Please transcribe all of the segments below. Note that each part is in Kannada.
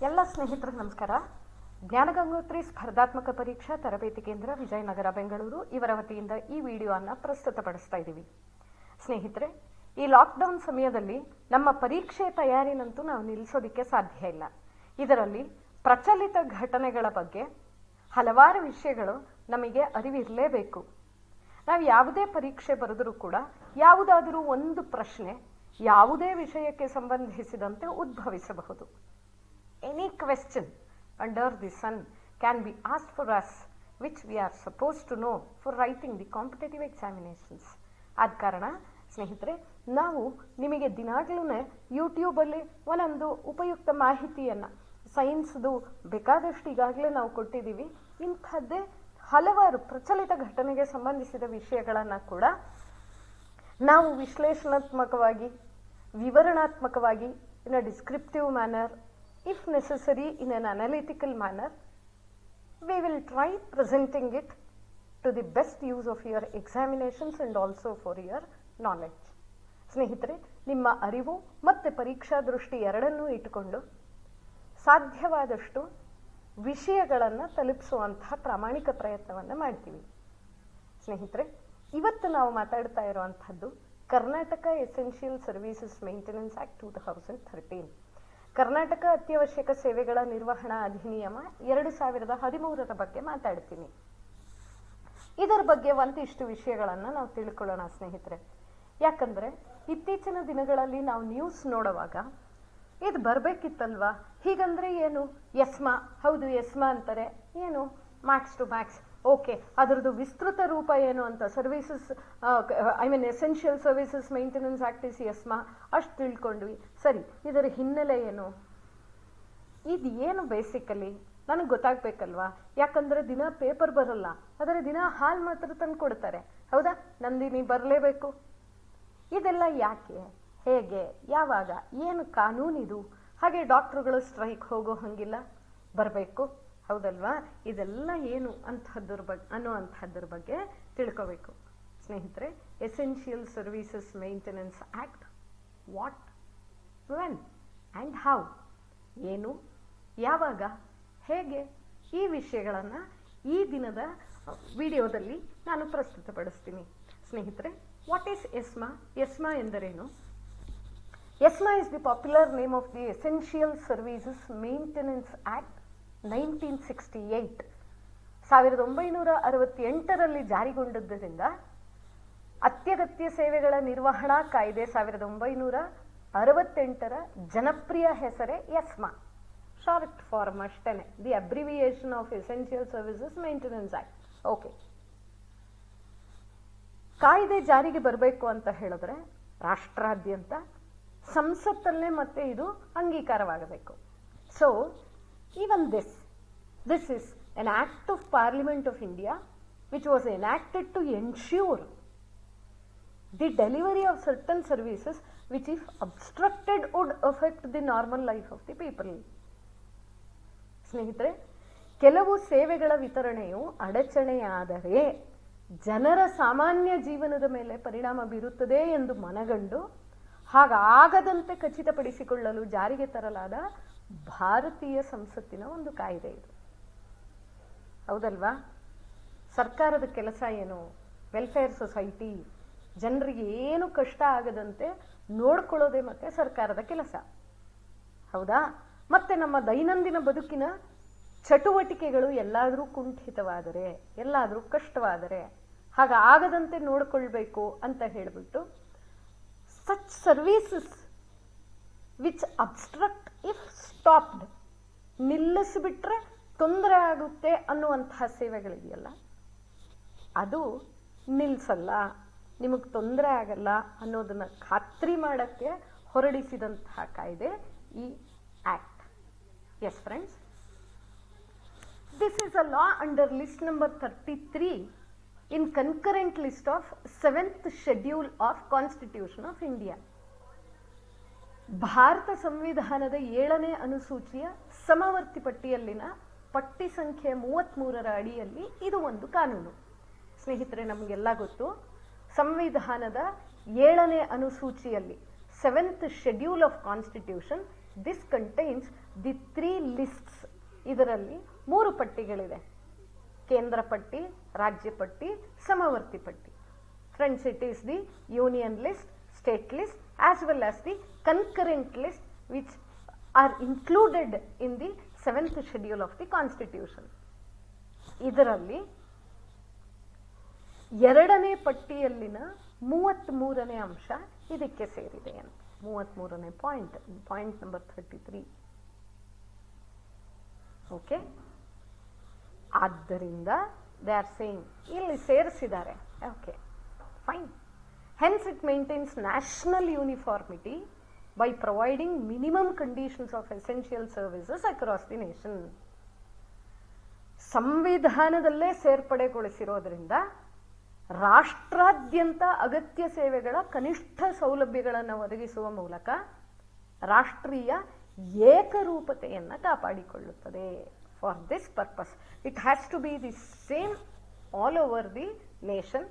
ಎಲ್ಲ ಸ್ನೇಹಿತರಿಗೆ ನಮಸ್ಕಾರ. ಜ್ಞಾನಗಂಗೋತ್ರಿ ಸ್ಪರ್ಧಾತ್ಮಕ ಪರೀಕ್ಷಾ ತರಬೇತಿ ಕೇಂದ್ರ ವಿಜಯನಗರ ಬೆಂಗಳೂರು ಇವರ ವತಿಯಿಂದ ಈ ವಿಡಿಯೋವನ್ನು ಪ್ರಸ್ತುತಪಡಿಸ್ತಾ ಇದ್ದೀವಿ. ಸ್ನೇಹಿತರೆ, ಈ ಲಾಕ್ಡೌನ್ ಸಮಯದಲ್ಲಿ ನಮ್ಮ ಪರೀಕ್ಷೆ ತಯಾರಿನಂತೂ ನಾವು ನಿಲ್ಲಿಸೋದಕ್ಕೆ ಸಾಧ್ಯ ಇಲ್ಲ. ಇದರಲ್ಲಿ ಪ್ರಚಲಿತ ಘಟನೆಗಳ ಬಗ್ಗೆ ಹಲವಾರು ವಿಷಯಗಳು ನಮಗೆ ಅರಿವಿರಲೇಬೇಕು. ನಾವು ಯಾವುದೇ ಪರೀಕ್ಷೆ ಬರೆದರೂ ಕೂಡ ಯಾವುದಾದರೂ ಒಂದು ಪ್ರಶ್ನೆ ಯಾವುದೇ ವಿಷಯಕ್ಕೆ ಸಂಬಂಧಿಸಿದಂತೆ ಉದ್ಭವಿಸಬಹುದು. Any question under the sun can be asked for us, which we are supposed to know for writing the competitive examinations. ಆದ ಕಾರಣ ಸ್ನೇಹಿತರೆ, ನಾವು ನಿಮಗೆ ದಿನಾಗ್ಲೂ ಯೂಟ್ಯೂಬಲ್ಲಿ ಒಂದೊಂದು ಉಪಯುಕ್ತ ಮಾಹಿತಿಯನ್ನು ಸೈನ್ಸ್ದು ಬೇಕಾದಷ್ಟು ಈಗಾಗಲೇ ನಾವು ಕೊಟ್ಟಿದ್ದೀವಿ. ಇಂಥದ್ದೇ ಹಲವಾರು ಪ್ರಚಲಿತ ಘಟನೆಗೆ ಸಂಬಂಧಿಸಿದ ವಿಷಯಗಳನ್ನು ಕೂಡ ನಾವು ವಿಶ್ಲೇಷಣಾತ್ಮಕವಾಗಿ, ವಿವರಣಾತ್ಮಕವಾಗಿ, in a descriptive manner, if necessary in an analytical manner, we will try presenting it to the best use of your examinations and also for your knowledge. ಸ್ನೇಹಿತರೆ, ನಿಮ್ಮ ಅರಿವು ಮತ್ತು ಪರೀಕ್ಷಾ ದೃಷ್ಟಿ ಎರಡನ್ನೂ ಇಟ್ಟುಕೊಂಡು ಸಾಧ್ಯವಾದಷ್ಟು ವಿಷಯಗಳನ್ನು ತಲುಪಿಸುವಂತಹ ಪ್ರಾಮಾಣಿಕ ಪ್ರಯತ್ನವನ್ನು ಮಾಡ್ತೀವಿ. ಸ್ನೇಹಿತರೆ, ಇವತ್ತು ನಾವು ಮಾತಾಡ್ತಾ ಇರುವಂಥದ್ದು Karnataka essential services maintenance act 2013, Karnataka ಅತ್ಯವಶ್ಯಕ ಸೇವೆಗಳ ನಿರ್ವಹಣಾ ಅಧಿನಿಯಮ 2013 ಬಗ್ಗೆ ಮಾತಾಡ್ತೀನಿ. ಇದರ ಬಗ್ಗೆ ಒಂದಿಷ್ಟು ವಿಷಯಗಳನ್ನು ನಾವು ತಿಳ್ಕೊಳ್ಳೋಣ ಸ್ನೇಹಿತರೆ. ಯಾಕಂದ್ರೆ ಇತ್ತೀಚಿನ ದಿನಗಳಲ್ಲಿ ನಾವು ನ್ಯೂಸ್ ನೋಡುವಾಗ ಇದು ಬರಬೇಕಿತ್ತಲ್ವಾ, ಹೀಗಂದ್ರೆ ಏನು, ಎಸ್ಮಾ, ಹೌದು ಎಸ್ಮಾ ಅಂತಾರೆ, ಏನು ಮ್ಯಾಕ್ಸ್ ಟು ಮ್ಯಾಕ್ಸ್, ಓಕೆ, ಅದರದ್ದು ವಿಸ್ತೃತ ರೂಪ ಏನು ಅಂತ services essential services maintenance act is ESMA, ಅಷ್ಟು ತಿಳ್ಕೊಂಡ್ವಿ. ಸರಿ, ಇದರ ಹಿನ್ನೆಲೆ ಏನು, ಇದು ಏನು ಬೇಸಿಕಲಿ ನನಗೆ ಗೊತ್ತಾಗ್ಬೇಕಲ್ವಾ. ಯಾಕಂದ್ರೆ ದಿನ ಪೇಪರ್ ಬರಲ್ಲ, ಆದರೆ ದಿನ ಹಾಲು ಮಾತ್ರ ತಂದು ಕೊಡ್ತಾರೆ, ಹೌದಾ, ನಂದಿನಿ ಬರಲೇಬೇಕು. ಇದೆಲ್ಲ ಯಾಕೆ, ಹೇಗೆ, ಯಾವಾಗ, ಏನು ಕಾನೂನಿದು, ಹಾಗೆ ಡಾಕ್ಟರ್ಗಳು ಸ್ಟ್ರೈಕ್ ಹೋಗೋ ಹಂಗಿಲ್ಲ, ಬರಬೇಕು, ಹೌದಲ್ವಾ. ಇದೆಲ್ಲ ಏನು ಅನ್ನುವಂಥದ್ರ ಬಗ್ಗೆ ತಿಳ್ಕೋಬೇಕು ಸ್ನೇಹಿತರೆ. Essential services maintenance act, what, when and how, ಏನು, ಯಾವಾಗ, ಹೇಗೆ, ಈ ವಿಷಯಗಳನ್ನು ಈ ದಿನದ ವಿಡಿಯೋದಲ್ಲಿ ನಾನು ಪ್ರಸ್ತುತಪಡಿಸ್ತೀನಿ. ಸ್ನೇಹಿತರೆ, ವಾಟ್ ಈಸ್ ಎಸ್ಮಾ? ಎಸ್ಮಾ ಎಂದರೇನು? ESMA is the popular name of the essential services maintenance act 1968. 1968ರಲ್ಲಿ ಜಾರಿಗೊಂಡದ್ದರಿಂದ ಅತ್ಯಗತ್ಯ ಸೇವೆಗಳ ನಿರ್ವಹಣಾ ಕಾಯ್ದೆ 1968ರ ಜನಪ್ರಿಯ ಹೆಸರೇ ಎಸ್ಮಾ, ಶಾರ್ಟ್ ಫಾರ್ಮ್ ಅಷ್ಟೇನೆ, the abbreviation of essential services maintenance act. Okay, ಕಾಯ್ದೆ ಜಾರಿಗೆ ಬರಬೇಕು ಅಂತ ಹೇಳಿದ್ರೆ ರಾಷ್ಟ್ರಾದ್ಯಂತ ಸಂಸತ್ತಲ್ಲೇ ಮತ್ತೆ ಇದು ಅಂಗೀಕಾರವಾಗಬೇಕು. So even this is an act of Parliament of India which was enacted to ensure the delivery of certain services which if obstructed would affect the normal life of the people. ಸ್ನೇಹಿತರೆ, ಕೆಲವು ಸೇವೆಗಳ ವಿತರಣೆಯು ಅಡಚಣೆಯಾದರೆ ಜನರ ಸಾಮಾನ್ಯ ಜೀವನದ ಮೇಲೆ ಪರಿಣಾಮ ಬೀರುತ್ತದೆ ಎಂದು ಮನಗಂಡು ಹಾಗಾಗದಂತೆ ಖಚಿತಪಡಿಸಿಕೊಳ್ಳಲು ಜಾರಿಗೆ ತರಲಾದ ಭಾರತೀಯ ಸಂಸತ್ತಿನ ಒಂದು ಕಾಯ್ದೆ ಇದು, ಹೌದಲ್ವಾ. ಸರ್ಕಾರದ ಕೆಲಸ ಏನು? ವೆಲ್ಫೇರ್ ಸೊಸೈಟಿ, ಜನರಿಗೆ ಏನು ಕಷ್ಟ ಆಗದಂತೆ ನೋಡ್ಕೊಳ್ಳೋದೇ ಮತ್ತೆ ಸರ್ಕಾರದ ಕೆಲಸ, ಹೌದಾ. ಮತ್ತೆ ನಮ್ಮ ದೈನಂದಿನ ಬದುಕಿನ ಚಟುವಟಿಕೆಗಳು ಎಲ್ಲಾದರೂ ಕುಂಠಿತವಾದರೆ, ಎಲ್ಲಾದರೂ ಕಷ್ಟವಾದರೆ ಹಾಗಾಗದಂತೆ ನೋಡ್ಕೊಳ್ಬೇಕು ಅಂತ ಹೇಳಿಬಿಟ್ಟು such services which obstruct if stopped, ನಿಲ್ಲಿಸಿಬಿಟ್ರೆ ತೊಂದರೆ ಆಗುತ್ತೆ ಅನ್ನುವಂತಹ ಸೇವೆಗಳಿದೆಯಲ್ಲ, ಅದು ನಿಲ್ಲಿಸಲ್ಲ, ನಿಮಗೆ ತೊಂದರೆ ಆಗಲ್ಲ ಅನ್ನೋದನ್ನ ಖಾತ್ರಿ ಮಾಡಕ್ಕೆ ಹೊರಡಿಸಿದಂತಹ ಕಾಯ್ದೆ ಈ act. S friends, this is a law under list number 33 in concurrent list of 7th schedule of Constitution of India. Bharat ಸಂವಿಧಾನದ 7ನೇ ಅನುಸೂಚಿಯ ಸಮವರ್ತಿ ಪಟ್ಟಿಯಲ್ಲಿನ ಪಟ್ಟಿ ಸಂಖ್ಯೆ 33ರ ಅಡಿಯಲ್ಲಿ ಇದು ಒಂದು ಕಾನೂನು. ಸ್ನೇಹಿತರೆ, ನಮಗೆಲ್ಲ ಗೊತ್ತು, ಸಂವಿಧಾನದ 7ನೇ ಅನುಸೂಚಿಯಲ್ಲಿ 7th schedule of Constitution, this contains the 3 lists. ಇದರಲ್ಲಿ 3 ಪಟ್ಟಿಗಳಿದೆ: ಕೇಂದ್ರ ಪಟ್ಟಿ, ರಾಜ್ಯ ಪಟ್ಟಿ, ಸಮವರ್ತಿ ಪಟ್ಟಿ. Friends, it is the union list, state list, as well as the concurrent list which are included in the 7th schedule of the constitution. ಇದರಲ್ಲಿ 2ನೇ ಪಟ್ಟಿಯಲ್ಲಿನ 33ನೇ ಅಂಶ ಇದಕ್ಕೆ ಸೇರಿದೆ ಅಂತ. 33ನೇ ಪಾಯಿಂಟ್ ನಂಬರ್ 33. ಓಕೆ, ಆದ್ದರಿಂದ ದೇ ಆರ್ ಸೇಯಿಂಗ್ ಇಲ್ಲಿ ಸೇರಿಸಿದ್ದಾರೆ. Okay, fine. Hence it maintains national uniformity by providing minimum conditions of essential services across the nation. ಸಂವಿಧಾನದಲ್ಲೇ ಸೇರ್ಪಡೆಗೊಳಿಸಿರೋದ್ರಿಂದ ರಾಷ್ಟ್ರಾದ್ಯಂತ ಅಗತ್ಯ ಸೇವೆಗಳ ಕನಿಷ್ಠ ಸೌಲಭ್ಯಗಳನ್ನು ಒದಗಿಸುವ ಮೂಲಕ ರಾಷ್ಟ್ರೀಯ ಏಕರೂಪತೆಯನ್ನು ಕಾಪಾಡಿಕೊಳ್ಳುತ್ತದೆ. For this purpose it has to be the same all over the nation.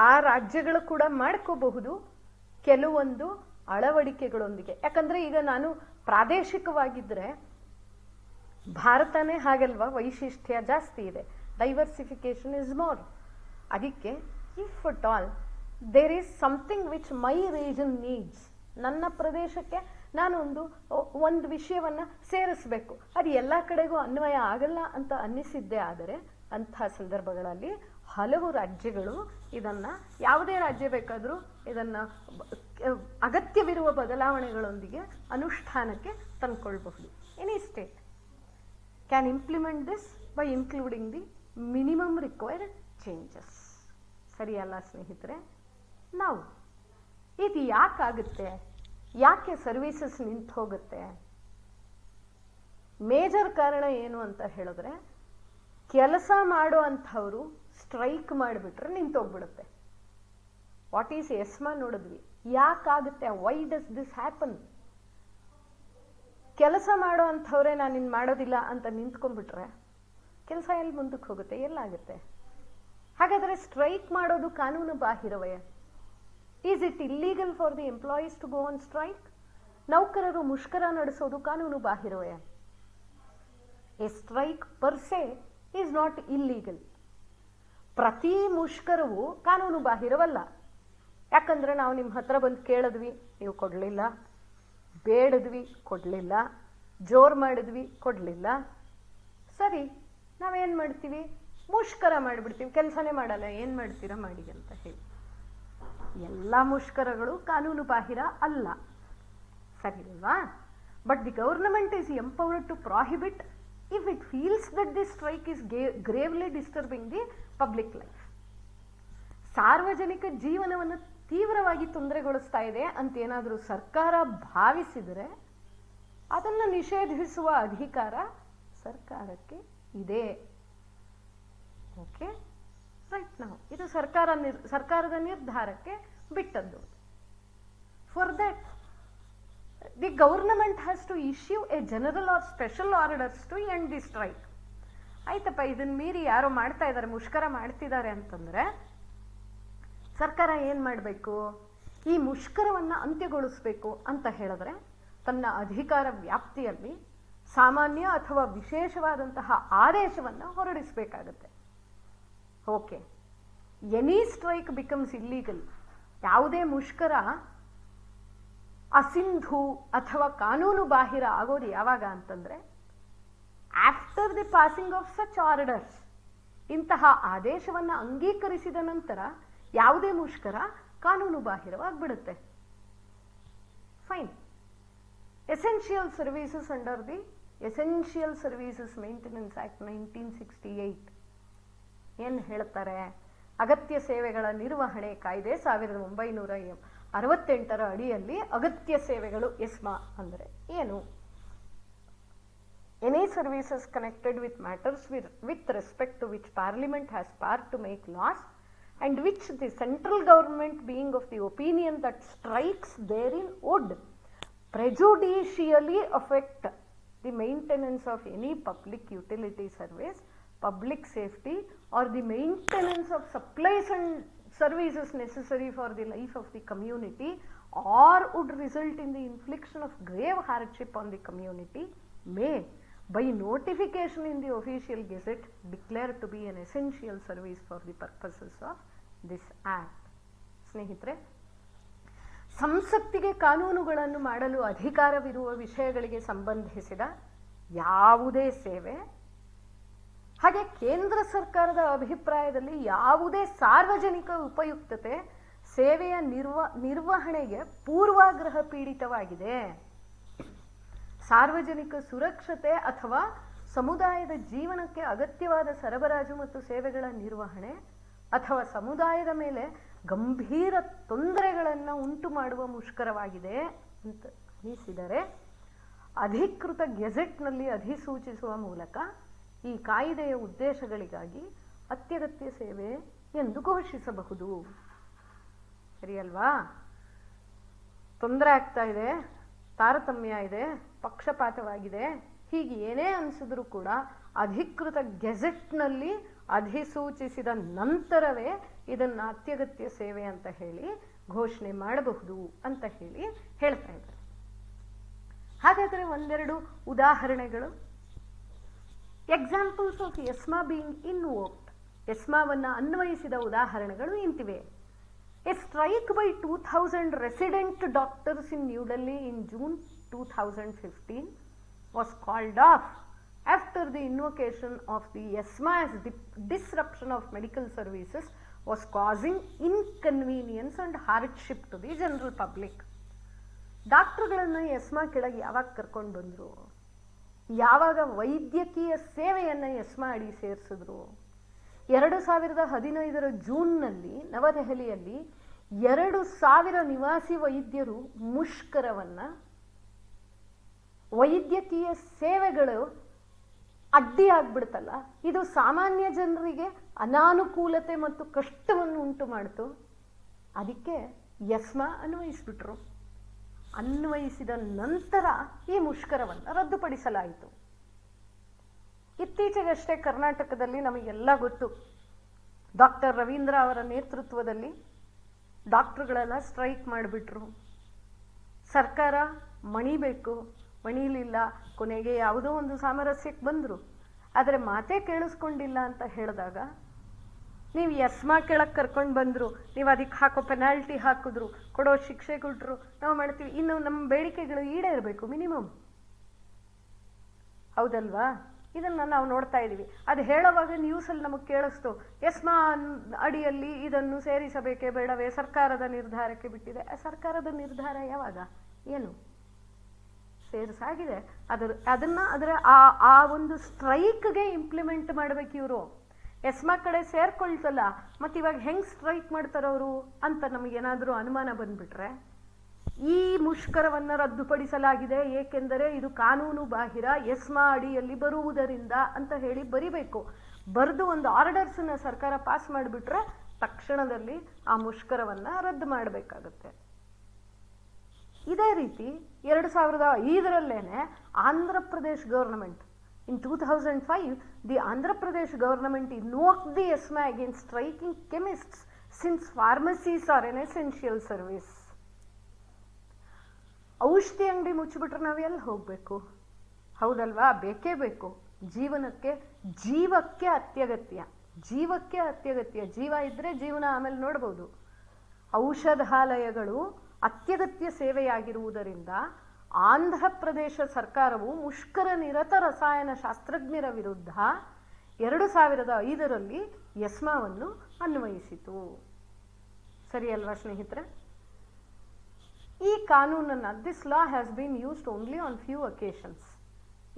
ಆ ರಾಜ್ಯಗಳು ಕೂಡ ಮಾಡ್ಕೋಬಹುದು ಕೆಲವೊಂದು ಅಳವಡಿಕೆಗಳೊಂದಿಗೆ. ಯಾಕಂದ್ರೆ ಈಗ ನಾನು ಪ್ರಾದೇಶಿಕವಾಗಿದ್ರೆ ಭಾರತನೇ ಹಾಗಲ್ವಾ, ವೈಶಿಷ್ಟ್ಯ ಜಾಸ್ತಿ ಇದೆ, ಡೈವರ್ಸಿಫಿಕೇಶನ್ ಇಸ್ ಮೋರ್. ಅದಕ್ಕೆ if at all there is something which my region needs, ನನ್ನ ಪ್ರದೇಶಕ್ಕೆ ನಾನು ಒಂದು ವಿಷಯವನ್ನ ಸೇರಿಸಬೇಕು, ಅದು ಎಲ್ಲ ಕಡೆಗೂ ಅನ್ವಯ ಆಗಲ್ಲ ಅಂತ ಅನ್ನಿಸಿದ್ದೇ ಆದರೆ ಅಂಥ ಸಂದರ್ಭಗಳಲ್ಲಿ ಹಲವು ರಾಜ್ಯಗಳು ಇದನ್ನ, ಯಾವುದೇ ರಾಜ್ಯ ಬೇಕಾದರೂ ಇದನ್ನ ಅಗತ್ಯವಿರುವ ಬದಲಾವಣೆಗಳೊಂದಿಗೆ ಅನುಷ್ಠಾನಕ್ಕೆ ತಂದುಕೊಳ್ಳಬಹುದು. Any state can implement this by including the minimum required changes. ಸರಿಯಲ್ಲ ಸ್ನೇಹಿತರೆ? ನಾವು ಇದು ಯಾಕಾಗುತ್ತೆ, ಯಾಕೆ ಸರ್ವೀಸಸ್ ನಿಂತು ಹೋಗುತ್ತೆ? ಮೇಜರ್ ಕಾರಣ ಏನು ಅಂತ ಹೇಳಿದ್ರೆ, ಕೆಲಸ ಮಾಡೋ ಅಂಥವ್ರು ಸ್ಟ್ರೈಕ್ ಮಾಡಿಬಿಟ್ರೆ ನಿಂತೋಗ್ಬಿಡುತ್ತೆ. ವಾಟ್ ಈಸ್ ಎಸ್ಮಾ ನೋಡಿದ್ವಿ. ಯಾಕಾಗುತ್ತೆ? Why does this happen? ಕೆಲಸ ಮಾಡೋ ಅಂಥವ್ರೆ ನಾನು ಇನ್ನು ಮಾಡೋದಿಲ್ಲ ಅಂತ ನಿಂತ್ಕೊಂಡ್ಬಿಟ್ರೆ ಕೆಲಸ ಎಲ್ಲಿ ಮುಂದಕ್ಕೆ ಹೋಗುತ್ತೆ, ಎಲ್ಲಾಗುತ್ತೆ? ಹಾಗಾದರೆ ಸ್ಟ್ರೈಕ್ ಮಾಡೋದು ಕಾನೂನು ಬಾಹಿರವೇ? Is it illegal for the employees to go on strike? ನೌಕರರು ಮುಷ್ಕರ ನಡೆಸೋದು ಕಾನೂನು ಬಾಹಿರವೇ? A strike per se is not illegal. ಪ್ರತಿ ಮುಷ್ಕರವು ಕಾನೂನು ಬಾಹಿರವಲ್ಲ. ಯಾಕಂದ್ರೆ ನಾವು ನಿಮ್ಮ ಹತ್ರ ಬಂದು ಕೇಳಿದ್ವಿ, ನೀವು ಕೊಡಲಿಲ್ಲ, ಬೇಡದ್ವಿ, ಕೊಡಲಿಲ್ಲ, ಜೋರು ಮಾಡಿದ್ವಿ, ಕೊಡಲಿಲ್ಲ. ಸರಿ, ನಾವೇನು ಮಾಡ್ತೀವಿ? ಮುಷ್ಕರ ಮಾಡಿಬಿಡ್ತೀವಿ, ಕೆಲಸನೇ ಮಾಡಲ್ಲ. ಏನು ಮಾಡ್ತೀರಾ ಮಾಡಿ ಅಂತ ಹೇಳಿ. ಎಲ್ಲ ಮುಷ್ಕರಗಳು ಕಾನೂನು ಬಾಹಿರ ಅಲ್ಲ, ಸರಿ ಅಲ್ವಾ? But the government is empowered to prohibit if it feels that this strike is gravely disturbing the public life. ಸಾರ್ವಜನಿಕ ಜೀವನವನ್ನು ತೀವ್ರವಾಗಿ ತೊಂದರೆಗೊಳಿಸ್ತಾ ಇದೆ ಅಂತ ಏನಾದರೂ ಸರ್ಕಾರ ಭಾವಿಸಿದರೆ ಅದನ್ನು ನಿಷೇಧಿಸುವ ಅಧಿಕಾರ ಸರ್ಕಾರಕ್ಕೆ ಇದೆ. Okay, right. ನಾವು ಇದು ಸರ್ಕಾರದ ನಿರ್ಧಾರಕ್ಕೆ ಬಿಟ್ಟದ್ದು. For that the government has to issue a general or special orders to end the strike. ಆಯ್ತಪ್ಪ, ಇದನ್ನ ಮೀರಿ ಯಾರೋ ಮಾಡ್ತಾ ಇದ್ದಾರೆ, ಮುಷ್ಕರ ಮಾಡ್ತಿದ್ದಾರೆ ಅಂತಂದ್ರೆ ಸರ್ಕಾರ ಏನ್ ಮಾಡಬೇಕು? ಈ ಮುಷ್ಕರವನ್ನ ಅಂತ್ಯಗೊಳಿಸಬೇಕು ಅಂತ ಹೇಳಿದ್ರೆ ತನ್ನ ಅಧಿಕಾರ ವ್ಯಾಪ್ತಿಯಲ್ಲಿ ಸಾಮಾನ್ಯ ಅಥವಾ ವಿಶೇಷವಾದಂತಹ ಆದೇಶವನ್ನ ಹೊರಡಿಸಬೇಕಾಗತ್ತೆ. Okay, any strike becomes illegal. ಯಾವುದೇ ಮುಷ್ಕರ ಅಸಿಂಧು ಅಥವಾ ಕಾನೂನು ಬಾಹಿರ ಆಗೋದು ಯಾವಾಗ ಅಂತಂದ್ರೆ after the passing of such orders. ಇಂತಹ ಆದೇಶವನ್ನು ಅಂಗೀಕರಿಸಿದ ನಂತರ ಯಾವುದೇ ಮುಷ್ಕರ ಕಾನೂನು ಬಾಹಿರವಾಗಿಬಿಡುತ್ತೆ. Fine. Essential services under the essential services maintenance act 1968 ಏನ್ ಹೇಳ್ತಾರೆ? ಅಗತ್ಯ ಸೇವೆಗಳ ನಿರ್ವಹಣೆ ಕಾಯ್ದೆ 1968 ಅಡಿಯಲ್ಲಿ ಅಗತ್ಯ ಸೇವೆಗಳು ಎಸ್ಮಾ ಅಂದ್ರೆ ಏನು? Any services connected with matters with respect to which parliament has power to make laws and which the central government being of the opinion that strikes therein would prejudicially affect the maintenance of any public utility service, public safety, or the maintenance of supplies and services necessary for the life of the community or would result in the infliction of grave hardship on the community may, by notification in the official gazette, declare to be an essential service for the purposes of this act. ಸ್ನೇಹಿತರೆ, ಸಂಸತ್ತಿಗೆ ಕಾನೂನುಗಳನ್ನು ಮಾಡಲು ಅಧಿಕಾರವಿರುವ ವಿಷಯಗಳಿಗೆ ಸಂಬಂಧಿಸಿದ ಯಾವುದೇ ಸೇವೆ, ಹಾಗೆ ಕೇಂದ್ರ ಸರ್ಕಾರದ ಅಭಿಪ್ರಾಯದಲ್ಲಿ ಯಾವುದೇ ಸಾರ್ವಜನಿಕ ಉಪಯುಕ್ತತೆ ಸೇವೆಯ ನಿರ್ವಹಣೆಗೆ ಪೂರ್ವಾಗ್ರಹ ಪೀಡಿತವಾಗಿದೆ, ಸಾರ್ವಜನಿಕ ಸುರಕ್ಷತೆ ಅಥವಾ ಸಮುದಾಯದ ಜೀವನಕ್ಕೆ ಅಗತ್ಯವಾದ ಸರಬರಾಜು ಮತ್ತು ಸೇವೆಗಳ ನಿರ್ವಹಣೆ ಅಥವಾ ಸಮುದಾಯದ ಮೇಲೆ ಗಂಭೀರ ತೊಂದರೆಗಳನ್ನು ಉಂಟು ಮಾಡುವ ಮುಷ್ಕರವಾಗಿದೆ ಅಂತ ಅನಿಸಿದರೆ ಅಧಿಕೃತ ಗೆಜೆಟ್ನಲ್ಲಿ ಅಧಿಸೂಚಿಸುವ ಮೂಲಕ ಈ ಕಾಯ್ದೆಯ ಉದ್ದೇಶಗಳಿಗಾಗಿ ಅತ್ಯಗತ್ಯ ಸೇವೆ ಎಂದು ಘೋಷಿಸಬಹುದು. ಸರಿ ಅಲ್ವಾ? ತೊಂದರೆ ಆಗ್ತಾ ಇದೆ, ತಾರತಮ್ಯ ಇದೆ, ಪಕ್ಷಪಾತವಾಗಿದೆ, ಹೀಗೆ ಏನೇ ಅನಿಸಿದ್ರು ಕೂಡ ಅಧಿಕೃತ ಗೆಜೆಟ್ನಲ್ಲಿ ಅಧಿಸೂಚಿಸಿದ ನಂತರವೇ ಇದನ್ನು ಅತ್ಯಗತ್ಯ ಸೇವೆ ಅಂತ ಹೇಳಿ ಘೋಷಣೆ ಮಾಡಬಹುದು ಅಂತ ಹೇಳಿ ಹೇಳ್ತಾ ಇದ್ದಾರೆ. ಹಾಗಾದರೆ ಒಂದೆರಡು ಉದಾಹರಣೆಗಳು. Examples of ESMA being invoked, ಎಸ್ಮಾವನ್ನು ಅನ್ವಯಿಸಿದ ಉದಾಹರಣೆಗಳು ಇಂತಿವೆ. A strike by 2000 resident doctors in New Delhi in June 2015 was called off after the invocation of the ESMA as disruption of medical services was causing inconvenience and hardship to the general public. ಡಾಕ್ಟರ್ಗಳನ್ನು ಎಸ್ಮಾ ಕೆಳಗೆ ಯಾವಾಗ ಕರ್ಕೊಂಡು ಬಂದರು? ಯಾವಾಗ ವೈದ್ಯಕೀಯ ಸೇವೆಯನ್ನು ಎಸ್ಮಾ ಅಡಿ ಸೇರಿಸಿದ್ರು? 2015 ಜೂನ್ನಲ್ಲಿ ನವದೆಹಲಿಯಲ್ಲಿ 2000 ನಿವಾಸಿ ವೈದ್ಯರು ಮುಷ್ಕರವನ್ನ, ವೈದ್ಯಕೀಯ ಸೇವೆಗಳು ಅಡ್ಡಿಯಾಗ್ಬಿಡ್ತಲ್ಲ, ಇದು ಸಾಮಾನ್ಯ ಜನರಿಗೆ ಅನಾನುಕೂಲತೆ ಮತ್ತು ಕಷ್ಟವನ್ನು ಉಂಟು ಮಾಡಿತು. ಅದಕ್ಕೆ ಎಸ್ಮಾ ಅನ್ವಯಿಸಿಬಿಟ್ರು. ಅನ್ವಯಿಸಿದ ನಂತರ ಈ ಮುಷ್ಕರವನ್ನು ರದ್ದುಪಡಿಸಲಾಯಿತು. ಇತ್ತೀಚೆಗಷ್ಟೇ ಕರ್ನಾಟಕದಲ್ಲಿ ನಮಗೆಲ್ಲ ಗೊತ್ತು, ಡಾಕ್ಟರ್ ರವೀಂದ್ರ ಅವರ ನೇತೃತ್ವದಲ್ಲಿ ಡಾಕ್ಟರ್ಗಳೆಲ್ಲ ಸ್ಟ್ರೈಕ್ ಮಾಡಿಬಿಟ್ರು. ಸರ್ಕಾರ ಮಣಿಬೇಕು, ಮಣಿಲಿಲ್ಲ, ಕೊನೆಗೆ ಯಾವುದೋ ಒಂದು ಸಾಮರಸ್ಯಕ್ಕೆ ಬಂದರು. ಆದರೆ ಮಾತೇ ಕೇಳಿಸ್ಕೊಂಡಿಲ್ಲ ಅಂತ ಹೇಳಿದಾಗ ನೀವು ಎಸ್ಮಾ ಕೆಳಗೆ ಕರ್ಕೊಂಡು ಬಂದರು, ನೀವು ಅದಕ್ಕೆ ಹಾಕೋ ಪೆನಾಲ್ಟಿ ಹಾಕಿದ್ರು, ಕೊಡೋ ಶಿಕ್ಷೆ ಕೊಟ್ಟರು, ನಾವು ಮಾಡ್ತೀವಿ, ಇನ್ನು ನಮ್ಮ ಬೇಡಿಕೆಗಳು ಈಡೇರಬೇಕು ಮಿನಿಮಮ್, ಹೌದಲ್ವಾ? ಇದನ್ನು ನಾವು ನೋಡ್ತಾ ಇದ್ದೀವಿ. ಅದು ಹೇಳುವಾಗ ನ್ಯೂಸಲ್ಲಿ ನಮಗೆ ಕೇಳಿಸ್ತು, ಎಸ್ಮಾ ಅಡಿಯಲ್ಲಿ ಇದನ್ನು ಸೇರಿಸಬೇಕೇ ಬೇಡವೇ, ಸರ್ಕಾರದ ನಿರ್ಧಾರಕ್ಕೆ ಬಿಟ್ಟಿದೆ. ಸರ್ಕಾರದ ನಿರ್ಧಾರ ಯಾವಾಗ, ಏನು ಸೇರಿಸಾಗಿದೆ, ಅದರ ಆ ಒಂದು ಸ್ಟ್ರೈಕ್ಗೆ ಇಂಪ್ಲಿಮೆಂಟ್ ಮಾಡ್ಬೇಕು ಇವರು. ಎಸ್ಮಾ ಕಡೆ ಸೇರ್ಕೊಳ್ತಲ್ಲ, ಮತ್ತು ಇವಾಗ ಹೆಂಗೆ ಸ್ಟ್ರೈಕ್ ಮಾಡ್ತಾರವರು ಅಂತ ನಮಗೇನಾದರೂ ಅನುಮಾನ ಬಂದ್ಬಿಟ್ರೆ, ಈ ಮುಷ್ಕರವನ್ನು ರದ್ದುಪಡಿಸಲಾಗಿದೆ ಏಕೆಂದರೆ ಇದು ಕಾನೂನು ಬಾಹಿರ, ಎಸ್ಮಾ ಅಡಿಯಲ್ಲಿ ಬರುವುದರಿಂದ ಅಂತ ಹೇಳಿ ಬರಿಬೇಕು. ಬರೆದು ಒಂದು ಆರ್ಡರ್ಸನ್ನ ಸರ್ಕಾರ ಪಾಸ್ ಮಾಡಿಬಿಟ್ರೆ ತಕ್ಷಣದಲ್ಲಿ ಆ ಮುಷ್ಕರವನ್ನು ರದ್ದು ಮಾಡಬೇಕಾಗುತ್ತೆ. ಇದೇ ರೀತಿ 2005 Andhra Pradesh government, in 2005 the Andhra Pradesh government invoked the ESMA against striking chemists since pharmacies are an essential service. ಔಷಧಿ ಅಂಗಡಿ ಮುಚ್ಚಿಬಿಟ್ರೆ ನಾವು ಎಲ್ಲಿ ಹೋಗಬೇಕು, ಹೌದಲ್ವಾ? ಬೇಕೇ ಬೇಕು. ಜೀವಕ್ಕೆ ಅತ್ಯಗತ್ಯ, ಜೀವಕ್ಕೆ ಅತ್ಯಗತ್ಯ. ಜೀವ ಇದ್ರೆ ಜೀವನ ಆಮೇಲೆ ನೋಡ್ಬೋದು. ಔಷಧಾಲಯಗಳು ಅತ್ಯಗತ್ಯ ಸೇವೆಯಾಗಿರುವುದರಿಂದ ಆಂಧ್ರ ಪ್ರದೇಶ ಸರ್ಕಾರವು ಮುಷ್ಕರ ನಿರತ ರಸಾಯನ ಶಾಸ್ತ್ರಜ್ಞರ ವಿರುದ್ಧ 2005 ಎಸ್ಮಾವನ್ನು ಅನ್ವಯಿಸಿತು. ಸರಿ ಅಲ್ವಾ ಸ್ನೇಹಿತರೆ? ಈ ಕಾನೂನನ್ನು, this law has been used only on few occasions.